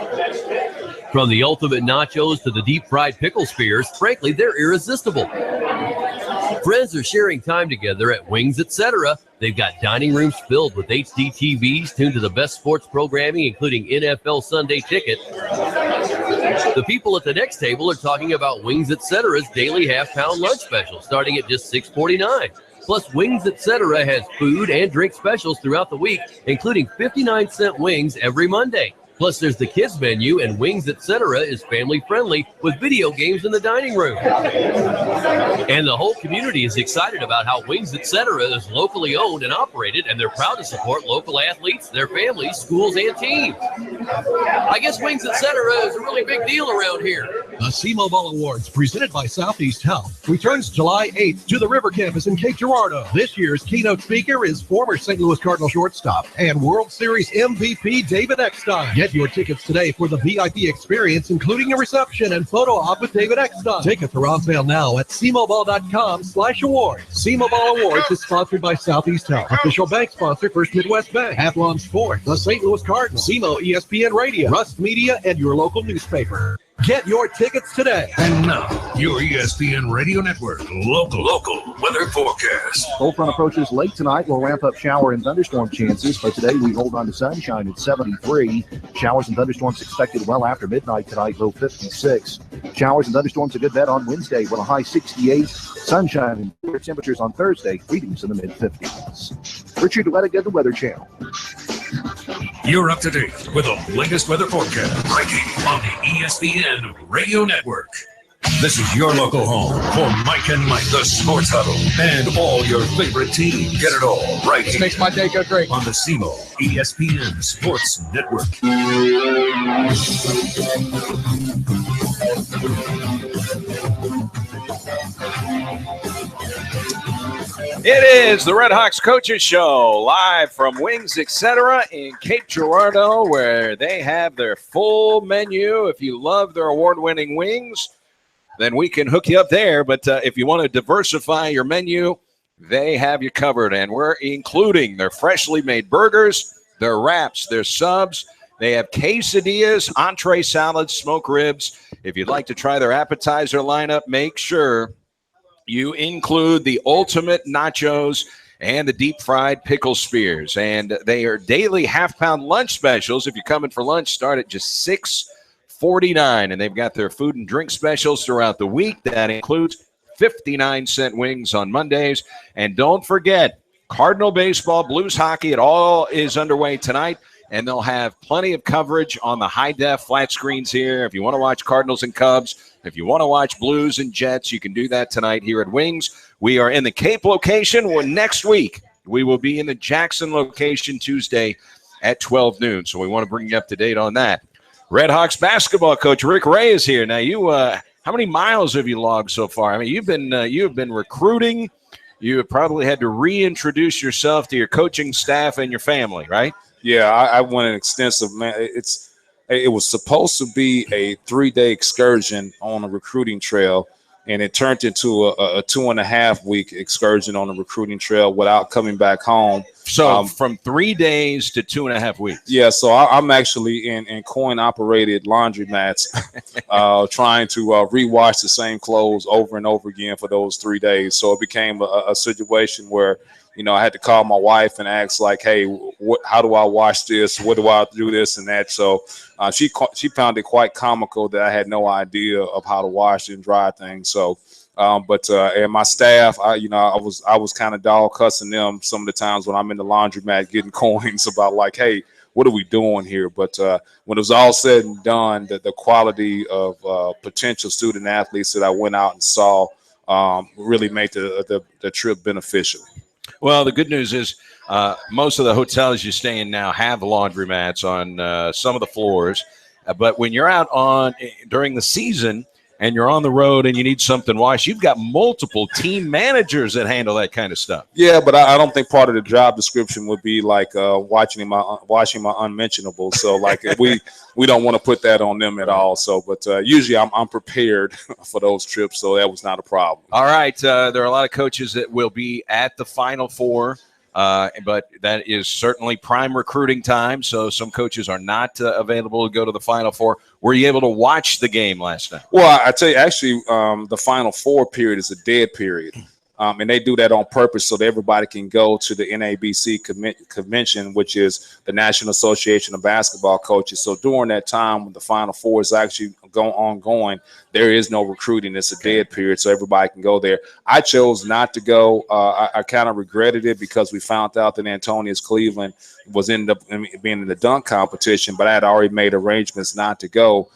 From the ultimate nachos to the deep-fried pickle spears, frankly, they're irresistible. Friends are sharing time together at Wings Etc. They've got dining rooms filled with HD TVs tuned to the best sports programming, including NFL Sunday Ticket. The people at the next table are talking about Wings Etc.'s daily half-pound lunch special, starting at just $6.49. Plus, Wings Etc. has food and drink specials throughout the week, including 59-cent wings every Monday. Plus, there's the kids menu, and Wings Etc. is family-friendly with video games in the dining room. And the whole community is excited about how Wings Etc. is locally owned and operated, and they're proud to support local athletes, their families, schools, and teams. I guess Wings Etc. is a really big deal around here. The SEMO Ball Awards, presented by Southeast Health, returns July 8th to the River Campus in Cape Girardeau. This year's keynote speaker is former St. Louis Cardinal shortstop and World Series MVP David Eckstein. Get your tickets today for the VIP experience, including a reception and photo op with David Eckstein. Tickets are on sale now at SEMOBall.com/awards. SEMO Ball Awards is sponsored by Southeast Health, official bank sponsor First Midwest Bank, Athlon Sport, the St. Louis Cardinals, SEMO ESPN Radio, Rust Media, and your local newspaper. Get your tickets today. And now, your ESPN Radio Network local weather forecast. Cold front approaches late tonight. Will ramp up shower and thunderstorm chances, but today we hold on to sunshine at 73. Showers and thunderstorms expected well after midnight tonight, low 56. Showers and thunderstorms a good bet on Wednesday with a high 68. Sunshine and clear temperatures on Thursday, readings in the mid-50s. Richard Duetta, Good Weather Channel. You're up to date with the latest weather forecast right here on the ESPN Radio Network. This is your local home for Mike and Mike, the Sports Huddle, and all your favorite teams. Get it all right here. Makes my day go great. On the SEMO ESPN Sports Network. It is the Redhawks Coaches Show, live from Wings Etc. in Cape Girardeau, where they have their full menu. If you love their award-winning wings, then we can hook you up there. But if you want to diversify your menu, they have you covered. And we're including their freshly made burgers, their wraps, their subs. They have quesadillas, entree salads, smoked ribs. If you'd like to try their appetizer lineup, make sure you include the ultimate nachos and the deep-fried pickle spears. And they are daily half-pound lunch specials. If you're coming for lunch, start at just $6.49. And they've got their food and drink specials throughout the week. That includes 59-cent wings on Mondays. And don't forget, Cardinal baseball, Blues hockey, it all is underway tonight. And they'll have plenty of coverage on the high-def flat screens here. If you want to watch Cardinals and Cubs, if you want to watch Blues and Jets, you can do that tonight here at Wings. We are in the Cape location. Next week, we will be in the Jackson location Tuesday at 12 noon. So we want to bring you up to date on that. Redhawks basketball coach Rick Ray is here. Now, you, how many miles have you logged so far? I mean, you have been recruiting. You have probably had to reintroduce yourself to your coaching staff and your family, right? Yeah, I went an extensive, man. It was supposed to be a 3-day excursion on a recruiting trail, and it turned into a 2.5-week excursion on a recruiting trail without coming back home. So from 3 days to 2.5 weeks. Yeah, so I'm actually in coin-operated laundromats trying to rewash the same clothes over and over again for those 3 days. So it became a situation where, you know, I had to call my wife and ask, like, hey, how do I wash this? What do I have to do this and that? So she found it quite comical that I had no idea of how to wash and dry things. So, and my staff, I was kind of dog cussing them some of the times when I'm in the laundromat getting coins about, like, hey, what are we doing here? But when it was all said and done, the quality of potential student athletes that I went out and saw really make the trip beneficial. Well, the good news is most of the hotels you stay in now have laundromats on some of the floors. But when you're out during the season and you're on the road and you need something washed, you've got multiple team managers that handle that kind of stuff. Yeah, but I don't think part of the job description would be like washing my unmentionables. So like we don't want to put that on them at all. So, but usually I'm prepared for those trips, so that was not a problem. All right, there are a lot of coaches that will be at the Final Four. But that is certainly prime recruiting time, so some coaches are not available to go to the Final Four. Were you able to watch the game last night? Well, I tell you, actually, the Final Four period is a dead period. And they do that on purpose so that everybody can go to the NABC convention, which is the National Association of Basketball Coaches. So during that time when the Final Four is actually ongoing, there is no recruiting. It's a dead period, so everybody can go there. I chose not to go. I kind of regretted it because we found out that Antonius Cleveland was ended up being in the dunk competition, but I had already made arrangements not to go.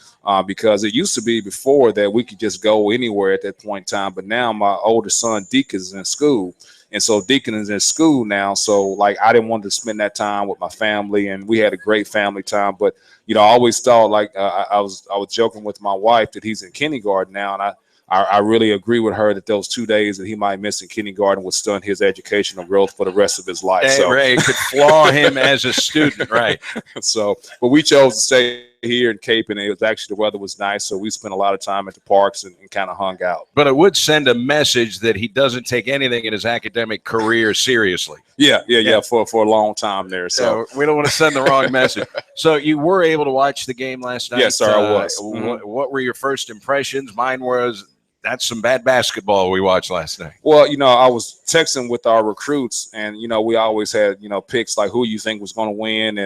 Because it used to be before that we could just go anywhere at that point in time. But now my older son, Deacon, is in school. And so Deacon is in school now. So, like, I didn't want to spend that time with my family. And we had a great family time. But, I always thought, like, I was joking with my wife that he's in kindergarten now. And I really agree with her that those 2 days that he might miss in kindergarten would stunt his educational growth for the rest of his life. Hey, so Ray, could flaw him as a student, right? So, but we chose to stay here in Cape, and it was actually the weather was nice, so we spent a lot of time at the parks and kind of hung out. But it would send a message that he doesn't take anything in his academic career seriously. Yeah, for a long time there. So we don't want to send the wrong message. So you were able to watch the game last night? Yes, sir, I was. What were your first impressions? Mine was, that's some bad basketball we watched last night. Well, I was texting with our recruits, and we always had picks like who you think was going to win,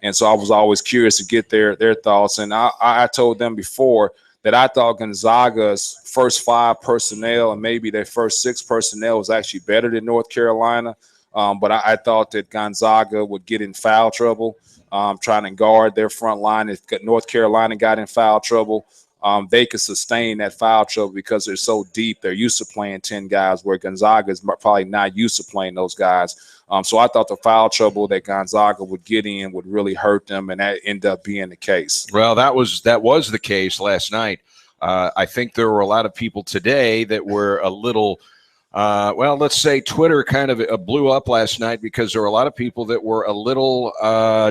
and so I was always curious to get their thoughts. And I told them before that I thought Gonzaga's first 5 personnel and maybe their first 6 personnel was actually better than North Carolina. But I thought that Gonzaga would get in foul trouble trying to guard their front line. If North Carolina got in foul trouble, they could sustain that foul trouble because they're so deep. They're used to playing 10 guys, where Gonzaga is probably not used to playing those guys. So I thought the foul trouble that Gonzaga would get in would really hurt them, and that ended up being the case. Well, that was the case last night. I think there were a lot of people today that were a little let's say Twitter kind of blew up last night because there were a lot of people that were a little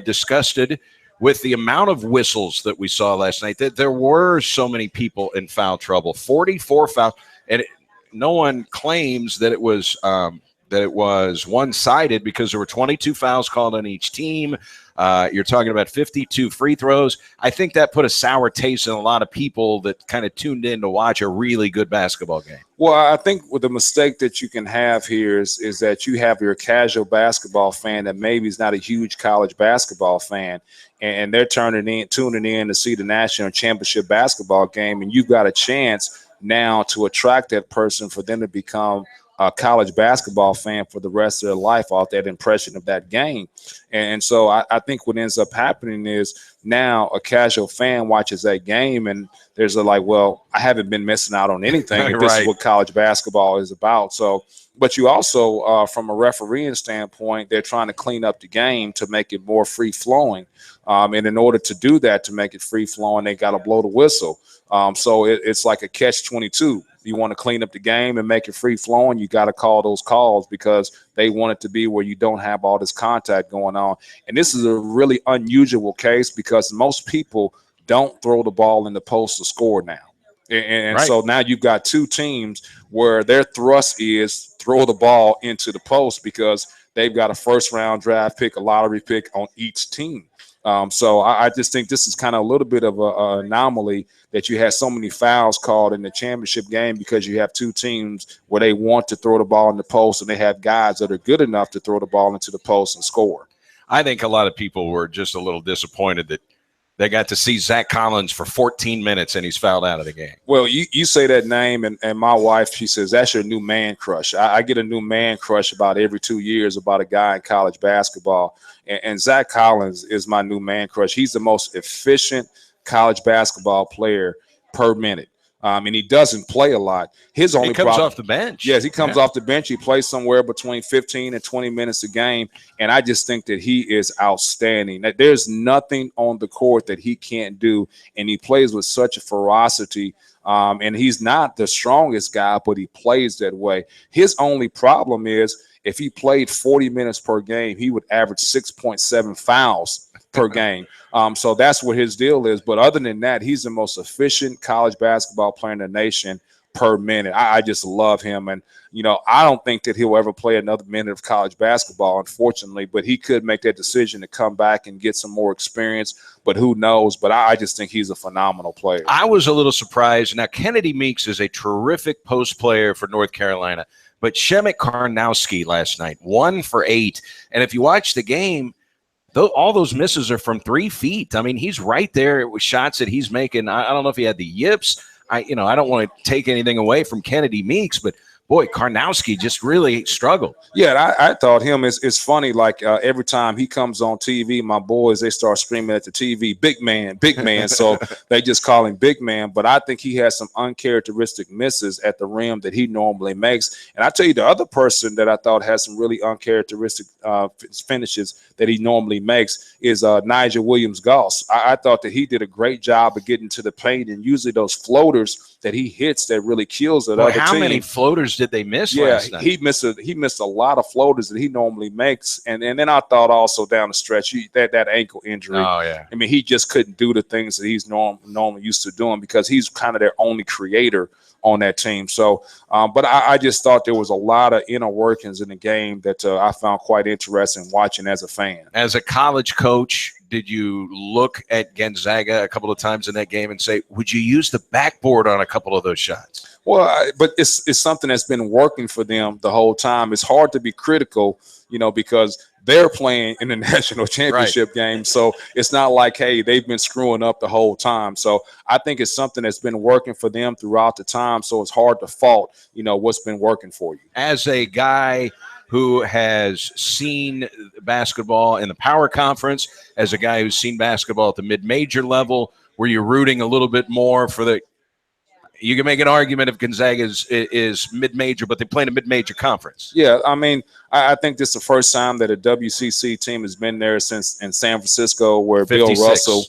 disgusted with the amount of whistles that we saw last night. That there were so many people in foul trouble, 44 fouls, and no one claims that it was one-sided because there were 22 fouls called on each team. You're talking about 52 free throws. I think that put a sour taste in a lot of people that kind of tuned in to watch a really good basketball game. Well, I think with the mistake that you can have here is that you have your casual basketball fan that maybe is not a huge college basketball fan, and they're tuning in to see the national championship basketball game, and you've got a chance now to attract that person for them to become a college basketball fan for the rest of their life off that impression of that game. And so I think what ends up happening is now a casual fan watches that game and there's I haven't been missing out on anything. This is what college basketball is about. So, but you also, from a refereeing standpoint, they're trying to clean up the game to make it more free flowing. And in order to do that, to make it free flowing, they got to blow the whistle. So it's like a catch-22. You want to clean up the game and make it free flowing, you got to call those calls because they want it to be where you don't have all this contact going on. And this is a really unusual case because most people don't throw the ball in the post to score now. And so now you've got 2 teams where their thrust is throw the ball into the post because they've got a first-round draft pick, a lottery pick on each team. So I just think this is kind of a little bit of an anomaly that you had so many fouls called in the championship game because you have 2 teams where they want to throw the ball in the post and they have guys that are good enough to throw the ball into the post and score. I think a lot of people were just a little disappointed that they got to see Zach Collins for 14 minutes and he's fouled out of the game. Well, you say that name and my wife, she says, that's your new man crush. I get a new man crush about every 2 years about a guy in college basketball. And Zach Collins is my new man crush. He's the most efficient college basketball player per minute. And he doesn't play a lot. His only he comes problem, off the bench. Yes, he comes off the bench. He plays somewhere between 15 and 20 minutes a game, and I just think that he is outstanding. That there's nothing on the court that he can't do, and he plays with such a ferocity. And he's not the strongest guy, but he plays that way. His only problem is if he played 40 minutes per game, he would average 6.7 fouls per game. So that's what his deal is. But other than that, he's the most efficient college basketball player in the nation per minute. I just love him. And, I don't think that he'll ever play another minute of college basketball, unfortunately, but he could make that decision to come back and get some more experience. But who knows? But I just think he's a phenomenal player. I was a little surprised. Now, Kennedy Meeks is a terrific post player for North Carolina, but Shemek Karnowski last night, 1 for 8. And if you watch the game, all those misses are from 3 feet. I mean, he's right there with shots that he's making. I don't know if he had the yips. I don't want to take anything away from Kennedy Meeks, but boy, Karnowski just really struggled. Yeah, I thought him is funny. Like every time he comes on TV, my boys, they start screaming at the TV, big man, big man. So they just call him big man. But I think he has some uncharacteristic misses at the rim that he normally makes. And I tell you, the other person that I thought has some really uncharacteristic finishes that he normally makes is Nigel Williams-Goss. I thought that he did a great job of getting to the paint, and usually those floaters that he hits that really kills that other team. How many floaters did they miss last night? He missed a lot of floaters that he normally makes. And then I thought also down the stretch, that ankle injury. Oh, yeah. I mean, he just couldn't do the things that he's normally used to doing because he's kind of their only creator on that team. So, but I just thought there was a lot of inner workings in the game that I found quite interesting watching as a fan. As a college coach, did you look at Gonzaga a couple of times in that game and say, would you use the backboard on a couple of those shots? Well, but it's something that's been working for them the whole time. It's hard to be critical, because they're playing in the national championship game. So it's not like, hey, they've been screwing up the whole time. So I think it's something that's been working for them throughout the time. So it's hard to fault, what's been working for you. As a guy who has seen basketball in the power conference, as a guy who's seen basketball at the mid-major level, were you rooting a little bit more for the – you can make an argument if Gonzaga is mid-major, but they play in a mid-major conference. Yeah, I mean, I think this is the first time that a WCC team has been there since in San Francisco, where 56. Bill Russell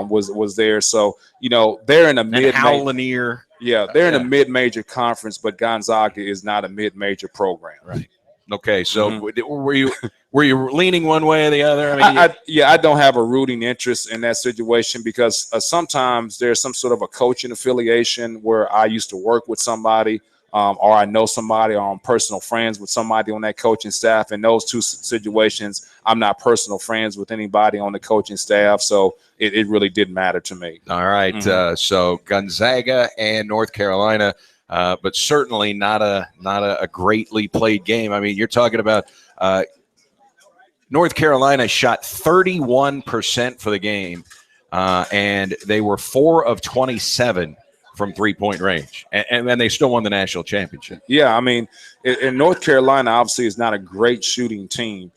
was there. So, they're in a mid-major. Yeah, they're in a mid-major conference, but Gonzaga is not a mid-major program. Right. Okay, so were you leaning one way or the other? I mean, I don't have a rooting interest in that situation because sometimes there's some sort of a coaching affiliation where I used to work with somebody or I know somebody or I'm personal friends with somebody on that coaching staff. In those two situations, I'm not personal friends with anybody on the coaching staff, so it really didn't matter to me. All right, so Gonzaga and North Carolina. But certainly not a greatly played game. I mean, you're talking about North Carolina shot 31% for the game, and they were 4 of 27 from three-point range, and then they still won the national championship. Yeah, I mean, in North Carolina, obviously, is not a great shooting team.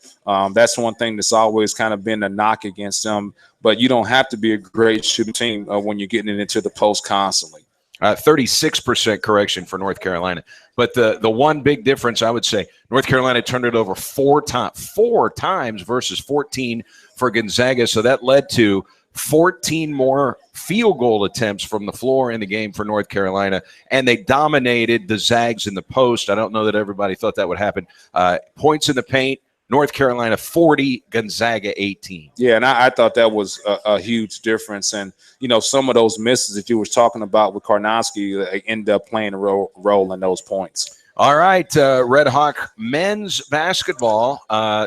That's one thing that's always kind of been a knock against them. But you don't have to be a great shooting team when you're getting into the post constantly. 36% correction for North Carolina. But the one big difference, I would say, North Carolina turned it over four times versus 14 for Gonzaga. So that led to 14 more field goal attempts from the floor in the game for North Carolina. And they dominated the Zags in the post. I don't know that everybody thought that would happen. Points in the paint. North Carolina 40, Gonzaga 18. Yeah, and I thought that was a huge difference. And, some of those misses that you were talking about with Karnowski, they end up playing a role in those points. All right, Red Hawk men's basketball.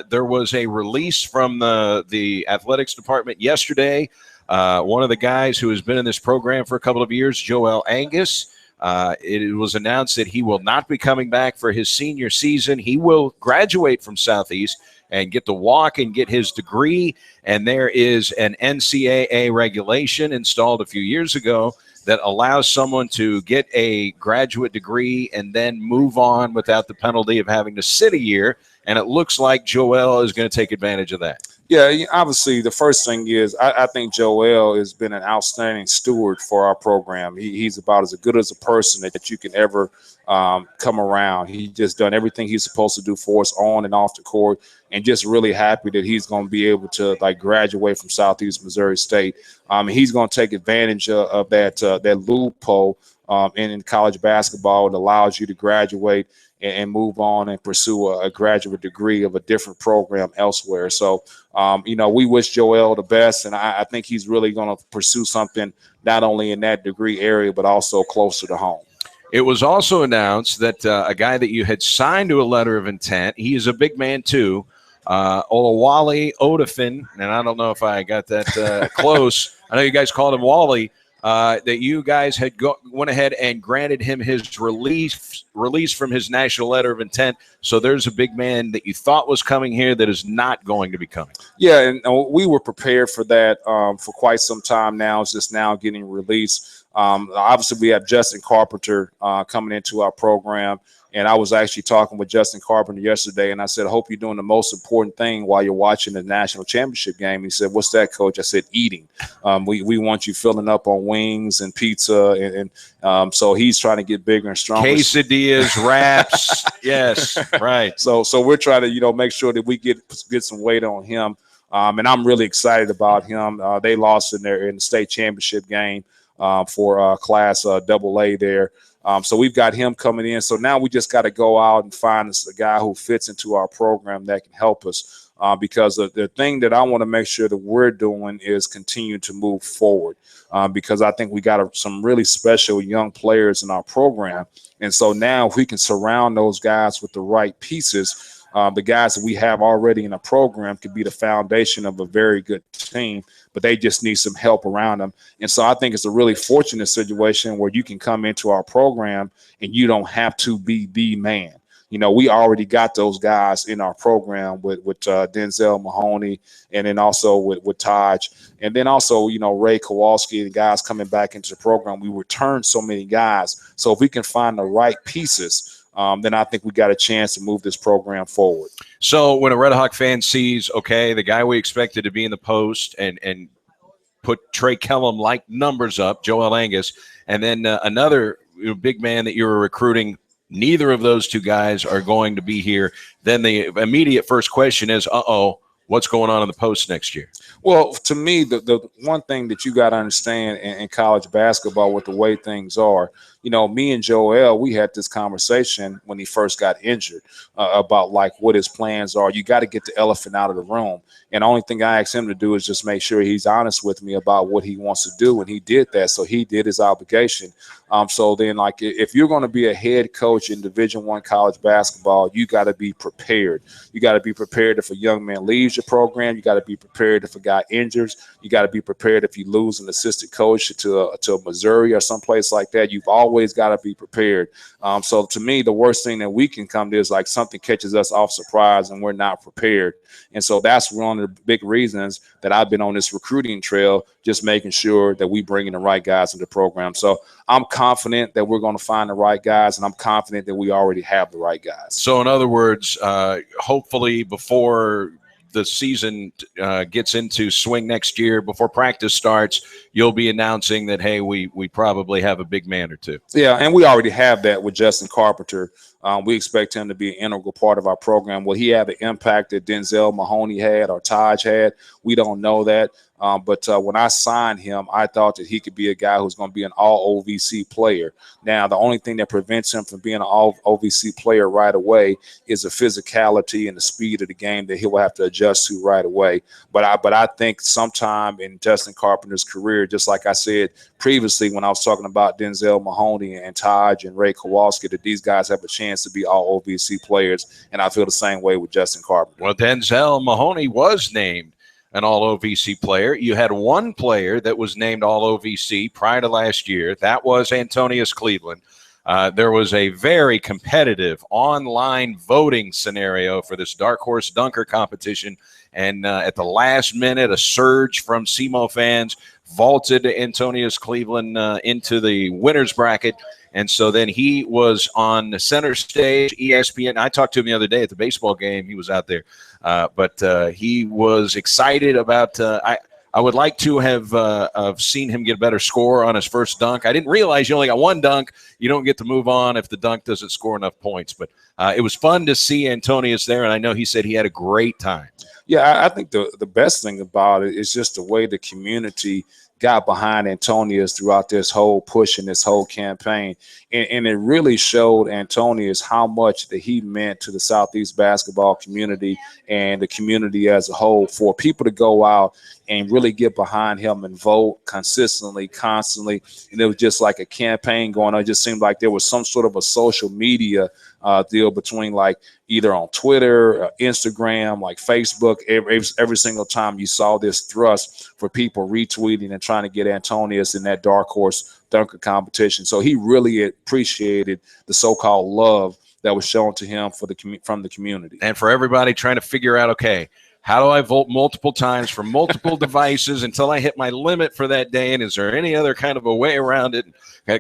There was a release from the athletics department yesterday. One of the guys who has been in this program for a couple of years, Joel Angus, it was announced that he will not be coming back for his senior season. He will graduate from Southeast and get to walk and get his degree. And there is an NCAA regulation installed a few years ago that allows someone to get a graduate degree and then move on without the penalty of having to sit a year. And it looks like Joel is going to take advantage of that. Yeah, obviously, the first thing is I think Joel has been an outstanding steward for our program. He's about as good as a person that you can ever come around. He just done everything he's supposed to do for us on and off the court, and just really happy that he's going to be able to graduate from Southeast Missouri State. He's going to take advantage of that loophole in college basketball. It allows you to graduate and move on and pursue a graduate degree of a different program elsewhere. So, we wish Joel the best, and I think he's really going to pursue something not only in that degree area, but also closer to home. It was also announced that a guy that you had signed to a letter of intent, he is a big man too, Olawale Odafin, and I don't know if I got that close. I know you guys called him Wally. That you guys had went ahead and granted him his release from his national letter of intent. So there's a big man that you thought was coming here that is not going to be coming. Yeah, and we were prepared for that for quite some time now. It's just now getting released. Obviously, we have Justin Carpenter coming into our program. And I was actually talking with Justin Carpenter yesterday, and I said, I hope you're doing the most important thing while you're watching the national championship game. He said, what's that, Coach? I said, eating. We want you filling up on wings and pizza. And so he's trying to get bigger and stronger. Quesadillas, wraps. Yes, right. So we're trying to, make sure that we get some weight on him. And I'm really excited about him. They lost in the state championship game for Class AA there. So we've got him coming in. So now we just got to go out and find us a guy who fits into our program that can help us. Because the thing that I want to make sure that we're doing is continue to move forward. Because I think we got some really special young players in our program. And so now if we can surround those guys with the right pieces, the guys that we have already in the program could be the foundation of a very good team, but they just need some help around them. And so I think it's a really fortunate situation where you can come into our program and you don't have to be the man. We already got those guys in our program with Denzel Mahoney, and then also with Taj, and then also, Ray Kowalski, the guys coming back into the program. We returned so many guys. So if we can find the right pieces, then I think we got a chance to move this program forward. So when a Red Hawk fan sees, okay, the guy we expected to be in the post and put Trey Kellum-like numbers up, Joel Angus, and then another big man that you were recruiting, neither of those two guys are going to be here, then the immediate first question is, what's going on in the post next year? Well, to me, the one thing that you got to understand in college basketball with the way things are, me and Joel, we had this conversation when he first got injured about what his plans are. You got to get the elephant out of the room. And the only thing I asked him to do is just make sure he's honest with me about what he wants to do. And he did that. So he did his obligation. So then, if you're going to be a head coach in Division I college basketball, you got to be prepared. You got to be prepared if a young man leaves your program. You got to be prepared if a guy injures. You got to be prepared if you lose an assistant coach to Missouri or someplace like that. You've always got to be prepared. So to me, the worst thing that we can come to is something catches us off surprise and we're not prepared. And so that's one of the big reasons that I've been on this recruiting trail, just making sure that we bring in the right guys in the program. So I'm confident that we're going to find the right guys, and I'm confident that we already have the right guys. So in other words, hopefully before the season gets into swing next year, before practice starts, you'll be announcing that, hey, we probably have a big man or two. Yeah, and we already have that with Justin Carpenter. We expect him to be an integral part of our program. Will he have the impact that Denzel Mahoney had or Taj had? We don't know that. But when I signed him, I thought that he could be a guy who's going to be an all OVC player. Now, the only thing that prevents him from being an all OVC player right away is the physicality and the speed of the game that he will have to adjust to right away. But I think sometime in Justin Carpenter's career, just like I said previously when I was talking about Denzel Mahoney and Taj and Ray Kowalski, that these guys have a chance to be all OVC players. And I feel the same way with Justin Carpenter. Well, Denzel Mahoney was named an all-OVC player. You had one player that was named all-OVC prior to last year. That was Antonius Cleveland. There was a very competitive online voting scenario for this Dark Horse Dunker competition. And at the last minute, a surge from SEMO fans vaulted Antonius Cleveland into the winner's bracket. And so then he was on the center stage, ESPN. I talked to him the other day at the baseball game. He was out there. But he was excited about I would like to have seen him get a better score on his first dunk. I didn't realize you only got one dunk. You don't get to move on if the dunk doesn't score enough points. But it was fun to see Antonius there, and I know he said he had a great time. Yeah, I think the best thing about it is just the way the community got behind Antonius throughout this whole push and this whole campaign. And it really showed Antonius how much that he meant to the Southeast basketball community and the community as a whole, for people to go out and really get behind him and vote consistently, constantly. And it was just like a campaign going on. It just seemed like there was some sort of a social media deal between, like, either on Twitter, Instagram, like Facebook. Every single time you saw this thrust for people retweeting and trying to get Antonius in that Dark Horse Dunker competition. So he really appreciated the so-called love that was shown to him from the community. And for everybody trying to figure out, okay, how do I vote multiple times from multiple devices until I hit my limit for that day? And is there any other kind of a way around it?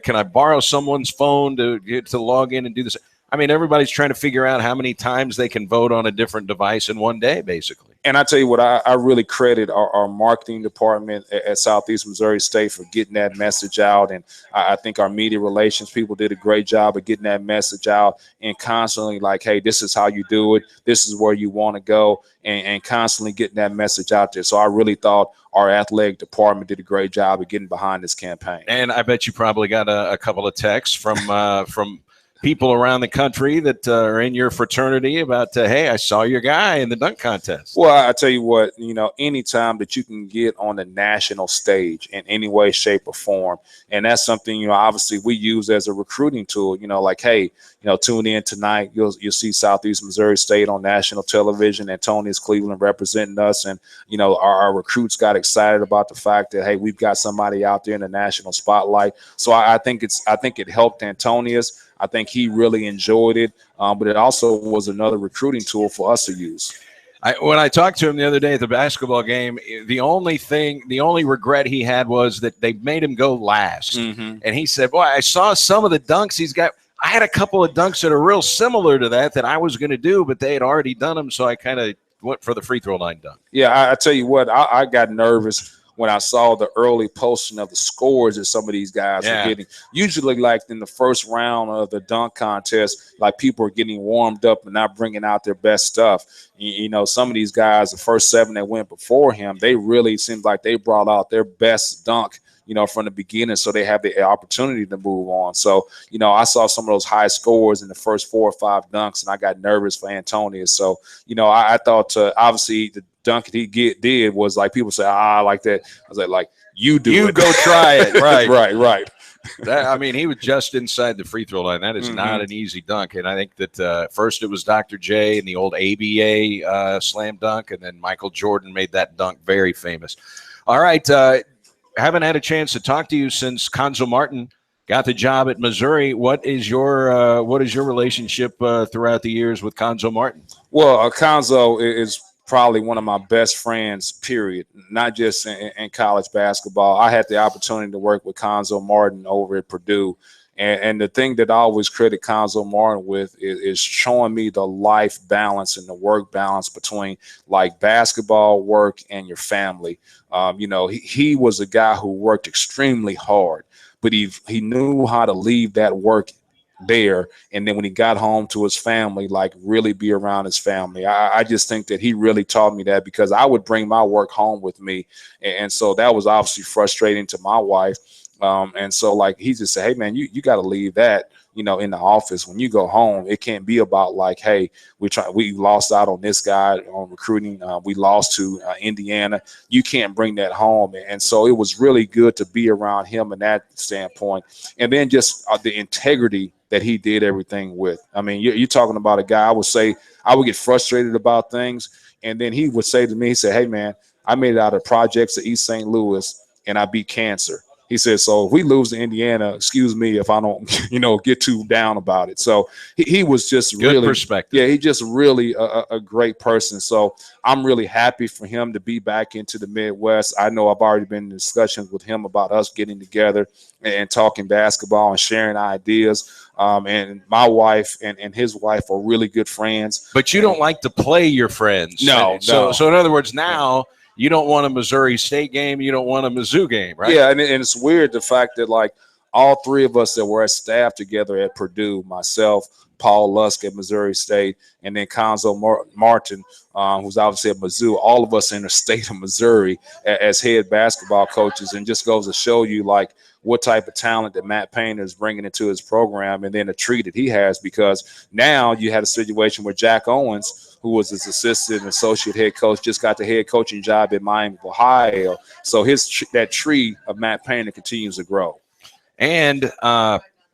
Can I borrow someone's phone to log in and do this? I mean, everybody's trying to figure out how many times they can vote on a different device in one day, basically. And I tell you what, I really credit our marketing department at Southeast Missouri State for getting that message out. And I think our media relations people did a great job of getting that message out and constantly, like, hey, this is how you do it. This is where you want to go, and constantly getting that message out there. So I really thought our athletic department did a great job of getting behind this campaign. And I bet you probably got a couple of texts from people around the country that are in your fraternity about, hey, I saw your guy in the dunk contest. Well, I tell you what, anytime that you can get on the national stage in any way, shape, or form, and that's something, obviously we use as a recruiting tool, like, hey, tune in tonight. You'll see Southeast Missouri State on national television, Antonius Cleveland representing us. And, our recruits got excited about the fact that, hey, we've got somebody out there in the national spotlight. So I think it helped Antonius. I think he really enjoyed it, but it also was another recruiting tool for us to use. When I talked to him the other day at the basketball game, the only regret he had was that they made him go last. Mm-hmm. And he said, boy, I saw some of the dunks he's got. I had a couple of dunks that are real similar to that I was going to do, but they had already done them, so I kind of went for the free throw line dunk. Yeah, I tell you what, I got nervous when I saw the early posting of the scores that some of these guys were getting. Usually, like in the first round of the dunk contest, like, people are getting warmed up and not bringing out their best stuff. Some of these guys, the first 7 that went before him, they really seemed like they brought out their best dunk, from the beginning, so they have the opportunity to move on. So, I saw some of those high scores in the first 4 or 5 dunks, and I got nervous for Antonius. So, I thought obviously the dunk that he did was like, people say, I like that. I was like, you do you it. Go try it. Right. right. He was just inside the free throw line. That is not an easy dunk. And I think that first it was Dr. J and the old ABA slam dunk, and then Michael Jordan made that dunk very famous. All right. Haven't had a chance to talk to you since Conzo Martin got the job at Missouri. What is your relationship throughout the years with Conzo Martin? Well, Conzo is probably one of my best friends, period, not just in college basketball. I had the opportunity to work with Conzo Martin over at Purdue. And the thing that I always credit Conzo Martin with is showing me the life balance and the work balance between, like, basketball, work, and your family. He was a guy who worked extremely hard, but he knew how to leave that work there, and then when he got home to his family, like, really be around his family. I just think that he really taught me that, because I would bring my work home with me, and so that was obviously frustrating to my wife. And so, like, he just said, hey, man, you got to leave that, in the office. When you go home, it can't be about, like, hey, we lost out on this guy on recruiting. We lost to Indiana. You can't bring that home. And so it was really good to be around him in that standpoint. And then just the integrity that he did everything with. I mean, you're talking about a guy, I would say, I would get frustrated about things. And then he would say to me, he said, hey, man, I made it out of projects at East St. Louis and I beat cancer. He said, so if we lose to Indiana, excuse me if I don't, get too down about it. So he was just good really perspective. Yeah, he just really a great person. So I'm really happy for him to be back into the Midwest. I know I've already been in discussions with him about us getting together and talking basketball and sharing ideas. And my wife and his wife are really good friends. But you don't like to play your friends. No. So in other words, now you don't want a Missouri State game. You don't want a Mizzou game, right? Yeah, and it's weird the fact that, like, all three of us that were at staff together at Purdue, myself, Paul Lusk at Missouri State, and then Conzo Martin, who's obviously at Mizzou, all of us in the state of Missouri as head basketball coaches, and just goes to show you, like, what type of talent that Matt Painter is bringing into his program, and then the tree that he has, because now you had a situation where Jack Owens, who was his assistant and associate head coach, just got the head coaching job at Miami of Ohio. So that tree of Matt Painter continues to grow. And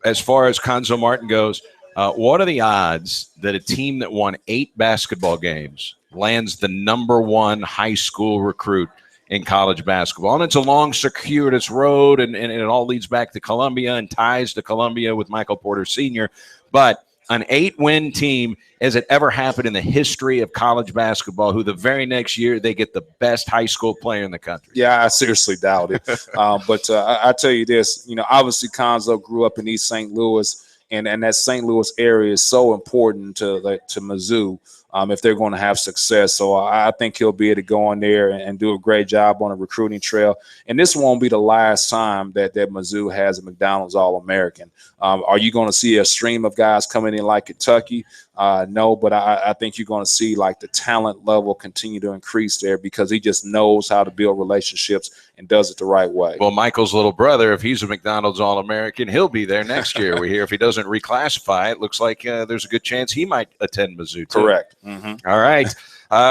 as far as Conzo Martin goes, what are the odds that a team that won 8 basketball games lands the #1 high school recruit in college basketball? And it's a long, circuitous road, and it all leads back to Columbia and ties to Columbia with Michael Porter Sr. But an 8-win team, has it ever happened in the history of college basketball, who the very next year they get the best high school player in the country? Yeah, I seriously doubt it. But I tell you this, obviously Conzo grew up in East St. Louis, and that St. Louis area is so important to Mizzou if they're going to have success. So I think he'll be able to go in there and do a great job on a recruiting trail. And this won't be the last time that Mizzou has a McDonald's All-American. Are you going to see a stream of guys coming in like Kentucky? No, but I think you're going to see, like, the talent level continue to increase there, because he just knows how to build relationships and does it the right way. Well, Michael's little brother, if he's a McDonald's All-American, he'll be there next year. We hear if he doesn't reclassify, it looks like there's a good chance he might attend Mizzou too. Correct. Mm-hmm. All right.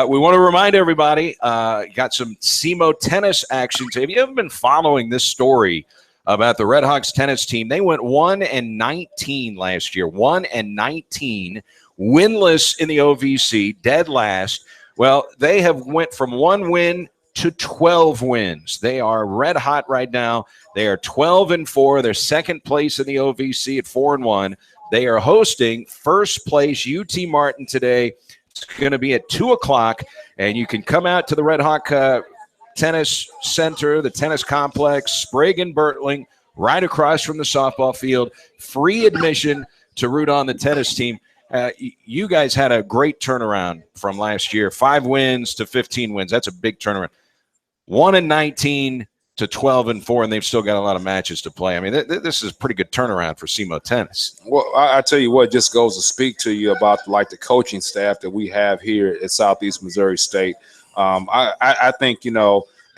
We want to remind everybody, got some SEMO tennis action. Have you ever been following this story about the Redhawks tennis team? They went 1-19 last year, 1-19, winless in the OVC, dead last. Well, they have went from 1 win to 12 wins. They are red hot right now. They are 12-4. They're second place in the OVC at 4-1. They are hosting first place UT Martin today. It's going to be at 2:00, and you can come out to the Red Hawk Tennis Center, the tennis complex, Sprague and Bertling, right across from the softball field. Free admission to root on the tennis team. You guys had a great turnaround from last year, 5 wins to 15 wins. That's a big turnaround. 1-19 to 12-4, and they've still got a lot of matches to play. I mean, this is a pretty good turnaround for SEMO tennis. Well, I tell you what, just goes to speak to you about, like, the coaching staff that we have here at Southeast Missouri State. I think,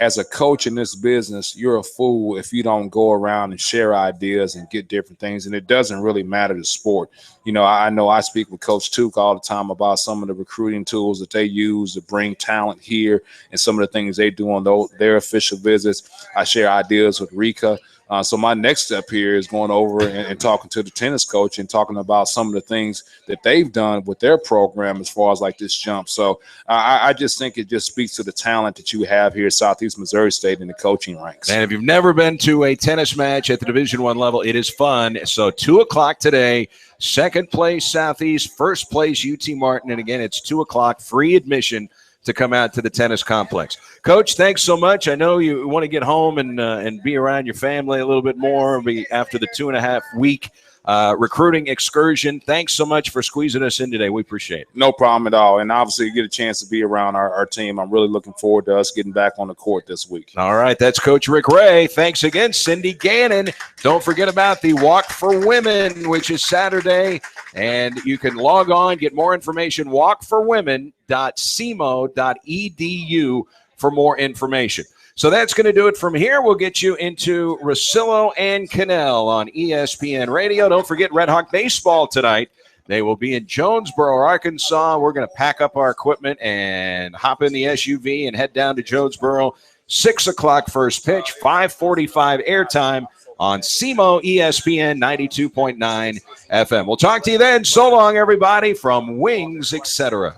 as a coach in this business, you're a fool if you don't go around and share ideas and get different things. And it doesn't really matter the sport. I know I speak with Coach Tuke all the time about some of the recruiting tools that they use to bring talent here and some of the things they do on their official visits. I share ideas with Rika. So my next step here is going over and talking to the tennis coach and talking about some of the things that they've done with their program as far as, like, this jump. So I just think it just speaks to the talent that you have here at Southeast Missouri State in the coaching ranks. And if you've never been to a tennis match at the Division I level, it is fun. So 2:00 today, second place Southeast, first place UT Martin. And again, it's 2:00, free admission to come out to the tennis complex. Coach, thanks so much. I know you want to get home and be around your family a little bit more after the 2.5-week recruiting excursion. Thanks so much for squeezing us in today. We appreciate it. No problem at all. And obviously you get a chance to be around our team. I'm really looking forward to us getting back on the court this week. All right. That's Coach Rick Ray. Thanks again, Cindy Gannon. Don't forget about the Walk for Women, which is Saturday. And you can log on, get more information, walkforwomen.semo.edu for more information. So that's going to do it from here. We'll get you into Rosillo and Cannell on ESPN Radio. Don't forget Red Hawk baseball tonight. They will be in Jonesboro, Arkansas. We're going to pack up our equipment and hop in the SUV and head down to Jonesboro. 6:00 first pitch, 5:45 airtime on SEMO ESPN 92.9 FM. We'll talk to you then. So long, everybody, from Wings, etc.